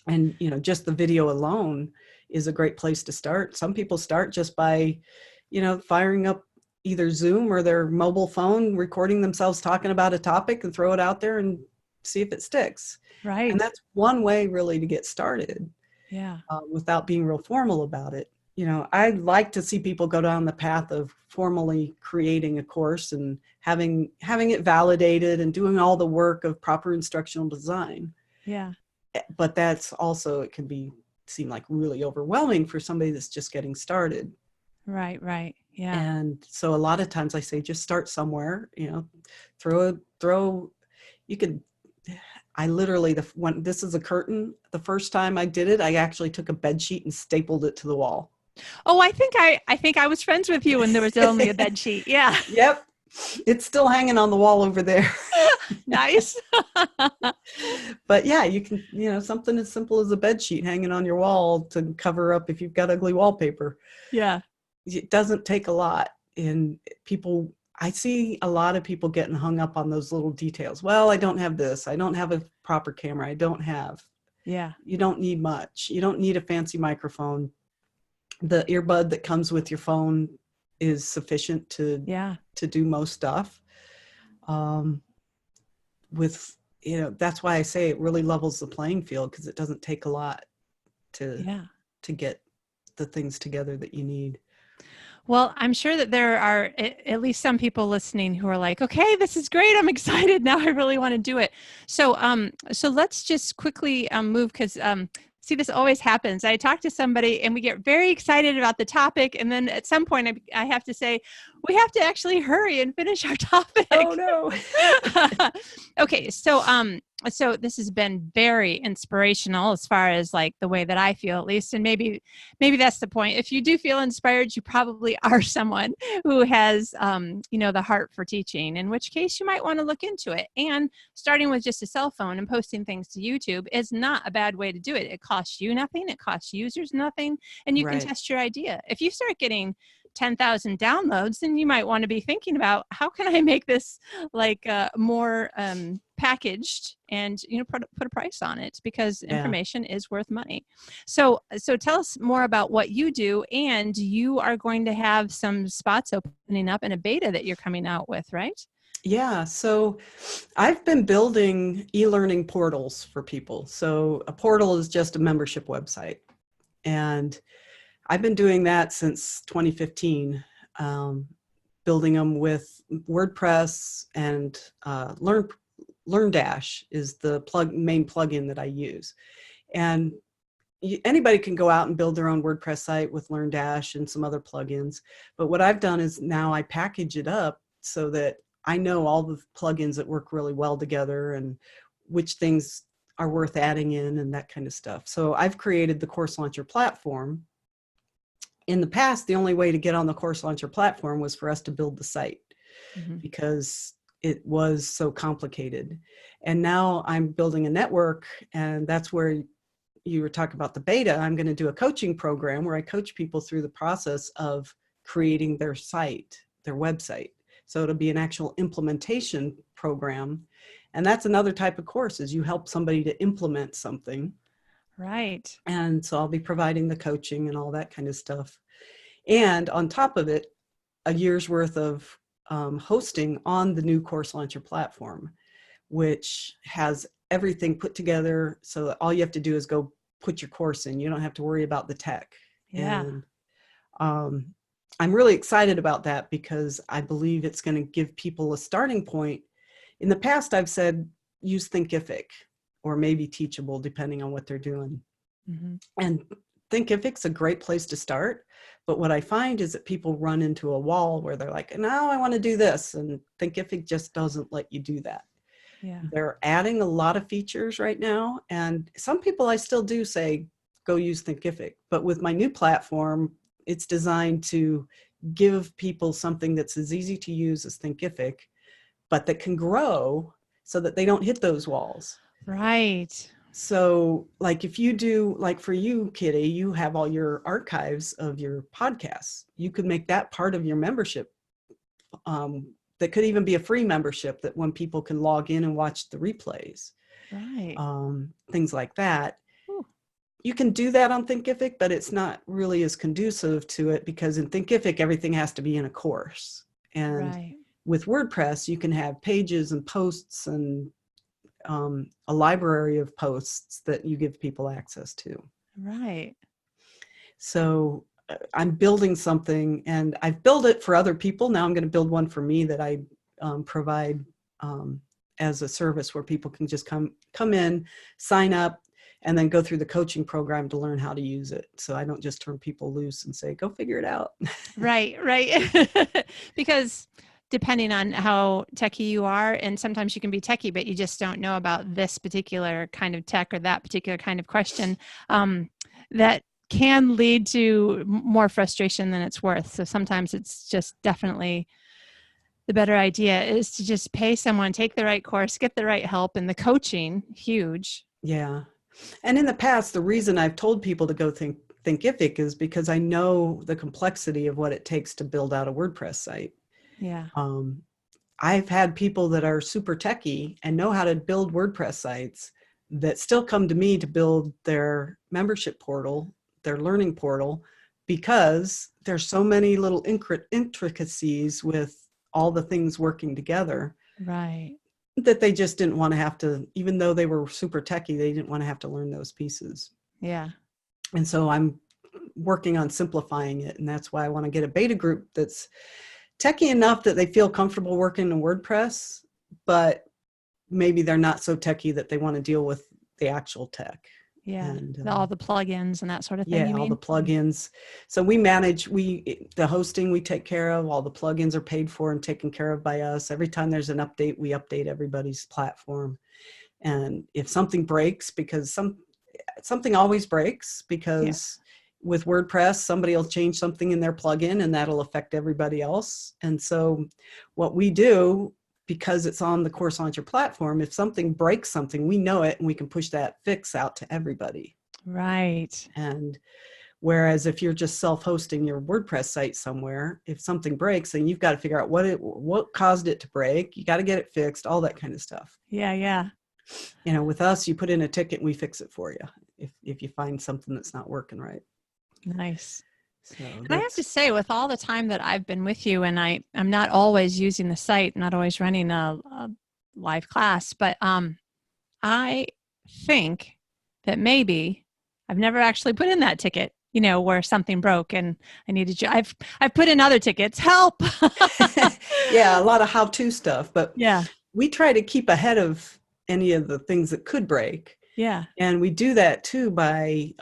And, just the video alone is a great place to start. Some people start just by, firing up either Zoom or their mobile phone, recording themselves talking about a topic and throw it out there and see if it sticks. Right. And that's one way really to get started. Yeah. Without being real formal about it. I'd like to see people go down the path of formally creating a course and having it validated and doing all the work of proper instructional design. Yeah. But that's also, it can seem like really overwhelming for somebody that's just getting started. Right. Yeah. And so a lot of times I say, just start somewhere, throw, you could, I literally, this is a curtain. The first time I did it, I actually took a bed sheet and stapled it to the wall. Oh, I think I was friends with you when there was only a bed sheet. Yeah. Yep. It's still hanging on the wall over there. Nice. But yeah, you can, something as simple as a bed sheet hanging on your wall to cover up if you've got ugly wallpaper. Yeah. It doesn't take a lot. And I see a lot of people getting hung up on those little details. Well, I don't have this. I don't have a proper camera. I don't have. Yeah. You don't need much. You don't need a fancy microphone. The earbud that comes with your phone is sufficient to do most stuff. That's why I say it really levels the playing field, because it doesn't take a lot to get the things together that you need. Well, I'm sure that there are at least some people listening who are like, okay, this is great. I'm excited. Now I really want to do it. So let's just quickly move, because see, this always happens. I talk to somebody and we get very excited about the topic. And then at some point I have to say, we have to actually hurry and finish our topic. Oh, no. Okay. So this has been very inspirational as far as like the way that I feel, at least. And maybe that's the point. If you do feel inspired, you probably are someone who has, the heart for teaching, in which case you might want to look into it. And starting with just a cell phone and posting things to YouTube is not a bad way to do it. It costs you nothing. It costs users nothing. And you can test your idea. If you start getting 10,000 downloads, then you might want to be thinking about, how can I make this like more packaged and put a price on it, because information is worth money. So tell us more about what you do, and you are going to have some spots opening up in a beta that you're coming out with, right? Yeah, so I've been building e-learning portals for people. So a portal is just a membership website, and I've been doing that since 2015, building them with WordPress, and LearnDash is the main plugin that I use. And anybody can go out and build their own WordPress site with LearnDash and some other plugins. But what I've done is now I package it up so that I know all the plugins that work really well together and which things are worth adding in and that kind of stuff. So I've created the Course Launcher platform. In the past, the only way to get on the Course Launcher platform was for us to build the site, because it was so complicated. And now I'm building a network, and that's where you were talking about the beta. I'm going to do a coaching program where I coach people through the process of creating their site, their website. So it'll be an actual implementation program. And that's another type of course, is you help somebody to implement something. Right. And so I'll be providing the coaching and all that kind of stuff. And on top of it, a year's worth of hosting on the new Course Launcher platform, which has everything put together so that all you have to do is go put your course in. You don't have to worry about the tech. Yeah. And I'm really excited about that, because I believe it's going to give people a starting point. In the past, I've said, use Thinkific, or maybe Teachable, depending on what they're doing. And Thinkific's a great place to start. But what I find is that people run into a wall where they're like, now I want to do this. And Thinkific just doesn't let you do that. Yeah. They're adding a lot of features right now. And some people I still do say, go use Thinkific. But with my new platform, it's designed to give people something that's as easy to use as Thinkific, but that can grow so that they don't hit those walls. Right. So like if you do, like for you, Kitty, you have all your archives of your podcasts. You could make that part of your membership. That could even be a free membership, that when people can log in and watch the replays. Right. Things like that. Ooh. You can do that on Thinkific, but it's not really as conducive to it, because in Thinkific, everything has to be in a course. And with WordPress, you can have pages and posts and a library of posts that you give people access to. Right. So I'm building something, and I've built it for other people. Now I'm going to build one for me that I provide as a service, where people can just come in, sign up, and then go through the coaching program to learn how to use it. So I don't just turn people loose and say, go figure it out. Right. Because depending on how techie you are, and sometimes you can be techie, but you just don't know about this particular kind of tech or that particular kind of question, that can lead to more frustration than it's worth. So sometimes it's just definitely the better idea is to just pay someone, take the right course, get the right help, and the coaching, huge. Yeah. And in the past, the reason I've told people to go Thinkific is because I know the complexity of what it takes to build out a WordPress site. Yeah. I've had people that are super techie and know how to build WordPress sites that still come to me to build their membership portal, their learning portal, because there's so many little intricacies with all the things working together. Right. That they just didn't want to have to, even though they were super techie, they didn't want to have to learn those pieces. Yeah. And so I'm working on simplifying it. And that's why I want to get a beta group that's techie enough that they feel comfortable working in WordPress, but maybe they're not so techie that they want to deal with the actual tech. Yeah. And, all the plugins and that sort of thing. Yeah, you all mean? the plugins. So we manage, the hosting we take care of, all the plugins are paid for and taken care of by us. Every time there's an update, we update everybody's platform. And if something breaks, because something always breaks, because with WordPress, somebody will change something in their plugin and that'll affect everybody else. And so what we do, because it's on the Course Launcher platform, if something breaks something, we know it and we can push that fix out to everybody. Right. And whereas if you're just self-hosting your WordPress site somewhere, if something breaks, then you've got to figure out what caused it to break. You got to get it fixed, all that kind of stuff. Yeah. Yeah. You know, with us, you put in a ticket and we fix it for you if you find something that's not working right. Nice. So And I have to say, with all the time that I've been with you, and I'm not always using the site, not always running a live class, but I think that maybe I've never actually put in that ticket, where something broke and I needed you. I've put in other tickets, help. Yeah, a lot of how-to stuff, but yeah, we try to keep ahead of any of the things that could break. Yeah. And we do that too by,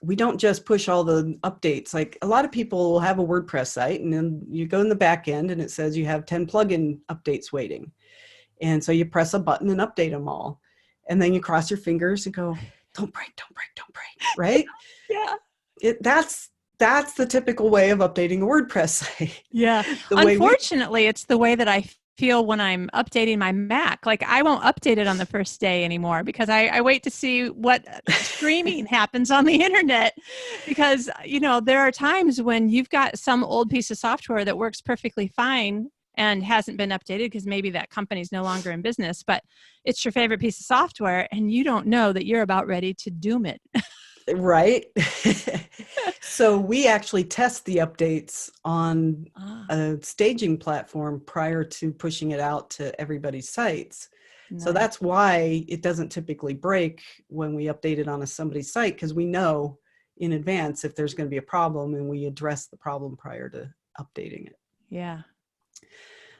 we don't just push all the updates. Like a lot of people will have a WordPress site and then you go in the back end and it says you have 10 plugin updates waiting. And so you press a button and update them all. And then you cross your fingers and go, don't break, right? Yeah. That's the typical way of updating a WordPress site. Yeah. Unfortunately, it's the way that I feel when I'm updating my Mac. Like I won't update it on the first day anymore because I wait to see what streaming happens on the internet, because there are times when you've got some old piece of software that works perfectly fine and hasn't been updated because maybe that company's no longer in business, but it's your favorite piece of software and you don't know that you're about ready to doom it. Right. So we actually test the updates on a staging platform prior to pushing it out to everybody's sites. Nice. So that's why it doesn't typically break when we update it on somebody's site, because we know in advance if there's going to be a problem and we address the problem prior to updating it. Yeah.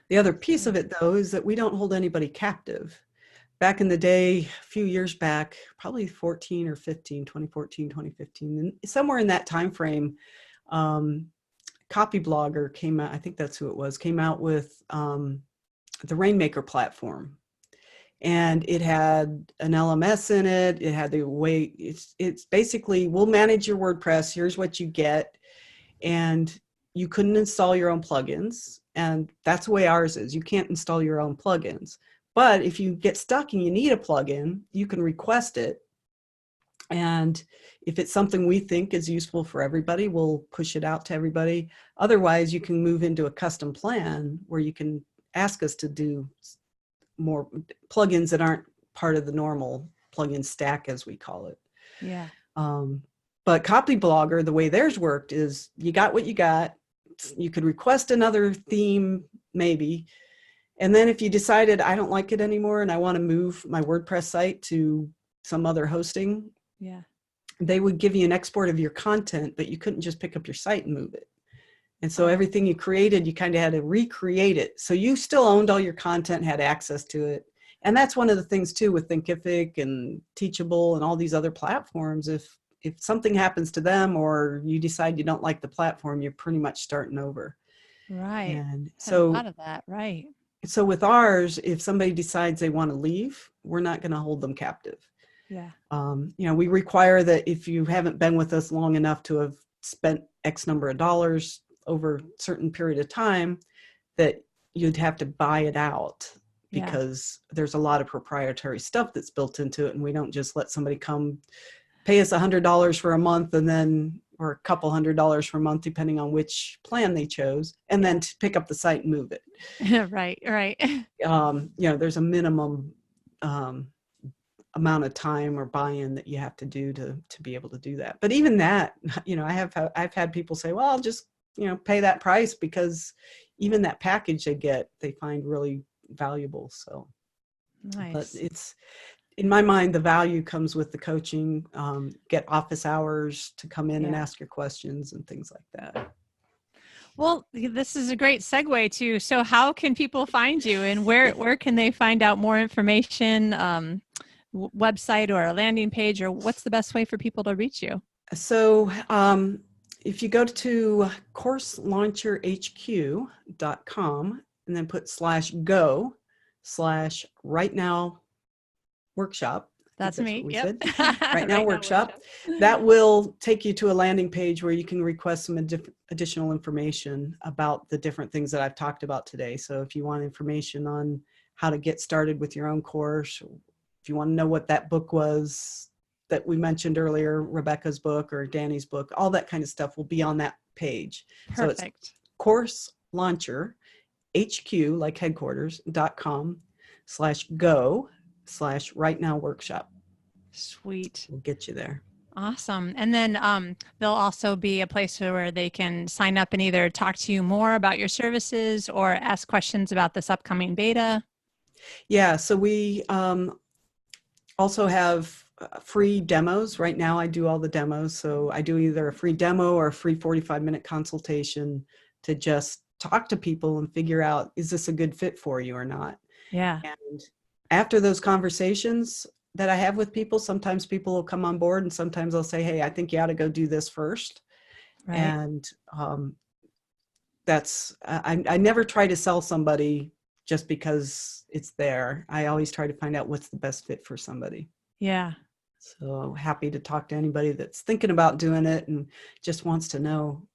The other piece of it, though, is that we don't hold anybody captive. Back in the day, a few years back, probably 14 or 15, 2014, 2015, and somewhere in that time frame, Copyblogger came out, I think that's who it was, came out with the Rainmaker platform. And it had an LMS in it. It had the way, it's basically, we'll manage your WordPress. Here's what you get. And you couldn't install your own plugins. And that's the way ours is. You can't install your own plugins. But if you get stuck and you need a plugin, you can request it. And if it's something we think is useful for everybody, we'll push it out to everybody. Otherwise, you can move into a custom plan where you can ask us to do more plugins that aren't part of the normal plugin stack, as we call it. Yeah. But Copyblogger, the way theirs worked is you got what you got. You could request another theme, maybe. And then if you decided, I don't like it anymore and I want to move my WordPress site to some other hosting, yeah, they would give you an export of your content, but you couldn't just pick up your site and move it. And so everything you created, you kind of had to recreate it. So you still owned all your content, had access to it, And that's one of the things too with Thinkific and Teachable and all these other platforms. If something happens to them or you decide you don't like the platform, you're pretty much starting over. Right. And Had a so, lot of that. Right. so with ours, if somebody decides they want to leave, we're not going to hold them captive. Yeah. We require that if you haven't been with us long enough to have spent X number of dollars over a certain period of time, that you'd have to buy it out, because there's a lot of proprietary stuff that's built into it. And we don't just let somebody come pay us $100 for a month and then, or a couple $100 for a month, depending on which plan they chose, and then to pick up the site and move it. Right. Right. There's a minimum amount of time or buy-in that you have to do to be able to do that. But even that, I've had people say, well, I'll just, pay that price, because even that package they find really valuable. So, Nice. But it's, in my mind, the value comes with the coaching, get office hours to come in and ask your questions and things like that. Well, this is a great segue to, so how can people find you, and where can they find out more information, website or a landing page, or what's the best way for people to reach you? So if you go to CourseLauncherHQ.com and then put /go/right-now-workshop. That's me. What we Yep. said. Right now workshop. That will take you to a landing page where you can request some additional information about the different things that I've talked about today. So if you want information on how to get started with your own course, if you want to know what that book was that we mentioned earlier, Rebecca's book or Danny's book, all that kind of stuff will be on that page. Perfect. So it's CourseLauncherHQ, like headquarters.com /go/right-now-workshop. Sweet. We'll get you there. Awesome. And then there'll also be a place where they can sign up and either talk to you more about your services or ask questions about this upcoming beta. Yeah, so we also have free demos. Right now I do all the demos. So I do either a free demo or a free 45-minute consultation to just talk to people and figure out, is this a good fit for you or not? Yeah. And after those conversations that I have with people, sometimes people will come on board and sometimes I'll say, hey, I think you ought to go do this first. Right. And I never try to sell somebody just because it's there. I always try to find out what's the best fit for somebody. Yeah. So happy to talk to anybody that's thinking about doing it and just wants to know,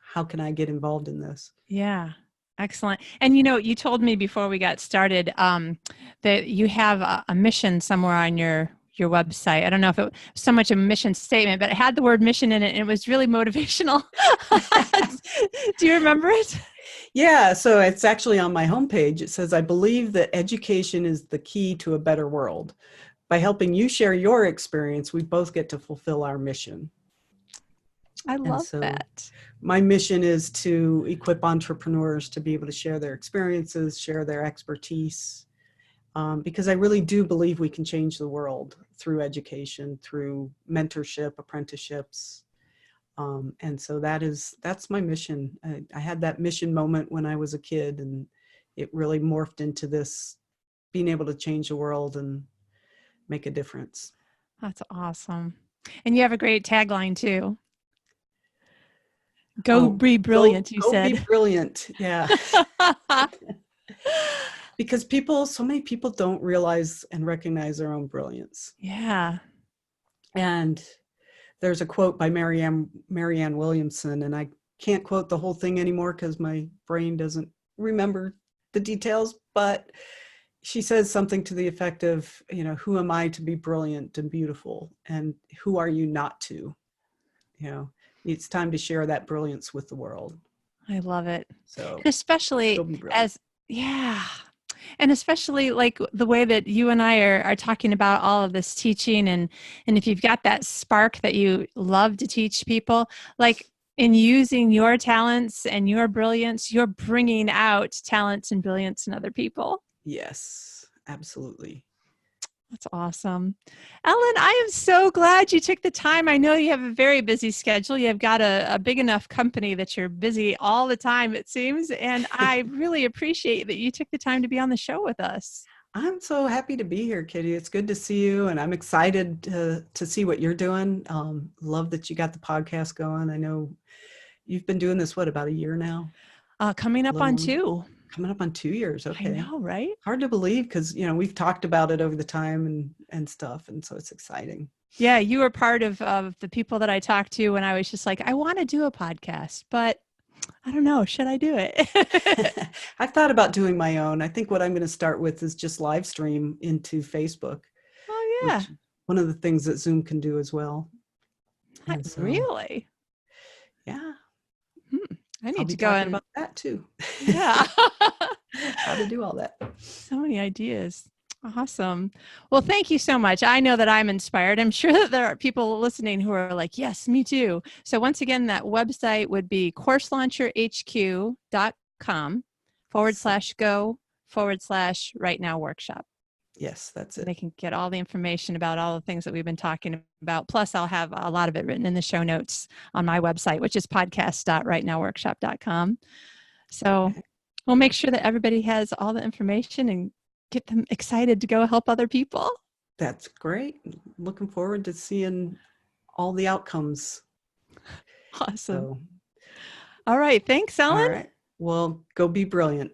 how can I get involved in this? Yeah. Excellent. And, you told me before we got started that you have a mission somewhere on your website. I don't know if it was so much a mission statement, but it had the word mission in it and it was really motivational. Do you remember it? Yeah. So it's actually on my homepage. It says, I believe that education is the key to a better world. By helping you share your experience, we both get to fulfill our mission. I love that. My mission is to equip entrepreneurs to be able to share their experiences, share their expertise, because I really do believe we can change the world through education, through mentorship, apprenticeships. And so that's my mission. I had that mission moment when I was a kid, and it really morphed into this, being able to change the world and make a difference. That's awesome. And you have a great tagline too. Go be brilliant, you said. Go be brilliant, yeah. Because so many people don't realize and recognize their own brilliance. Yeah. And there's a quote by Marianne Williamson, and I can't quote the whole thing anymore because my brain doesn't remember the details, but she says something to the effect of, who am I to be brilliant and beautiful? And who are you not to? It's time to share that brilliance with the world. I love it. So especially and especially like the way that you and I are talking about all of this teaching, and if you've got that spark that you love to teach people, like in using your talents and your brilliance, you're bringing out talents and brilliance in other people. Yes, absolutely. That's awesome. Ellen, I am so glad you took the time. I know you have a very busy schedule. You've got a big enough company that you're busy all the time, it seems. And I really appreciate that you took the time to be on the show with us. I'm so happy to be here, Kitty. It's good to see you, and I'm excited to see what you're doing. Love that you got the podcast going. I know you've been doing this, what, about a year now? Coming A up little on longer? 2. Coming up on 2 years. Okay. I know, right? Hard to believe because, we've talked about it over the time and stuff. And so it's exciting. Yeah, you were part of the people that I talked to when I was just like, I want to do a podcast, but I don't know, should I do it? I've thought about doing my own. I think what I'm going to start with is just live stream into Facebook. Oh, yeah. Which, one of the things that Zoom can do as well. And so, really? Yeah. I need I'll be to go talking and about that too. yeah. How to do all that. So many ideas. Awesome. Well, thank you so much. I know that I'm inspired. I'm sure that there are people listening who are like, yes, me too. So once again, that website would be CourseLauncherHQ.com/go/right now workshop. Yes, that's it. They can get all the information about all the things that we've been talking about. Plus, I'll have a lot of it written in the show notes on my website, which is podcast.rightnowworkshop.com. So we'll make sure that everybody has all the information and get them excited to go help other people. That's great. Looking forward to seeing all the outcomes. Awesome. So, all right. Thanks, Ellen. all right. Well, go be brilliant.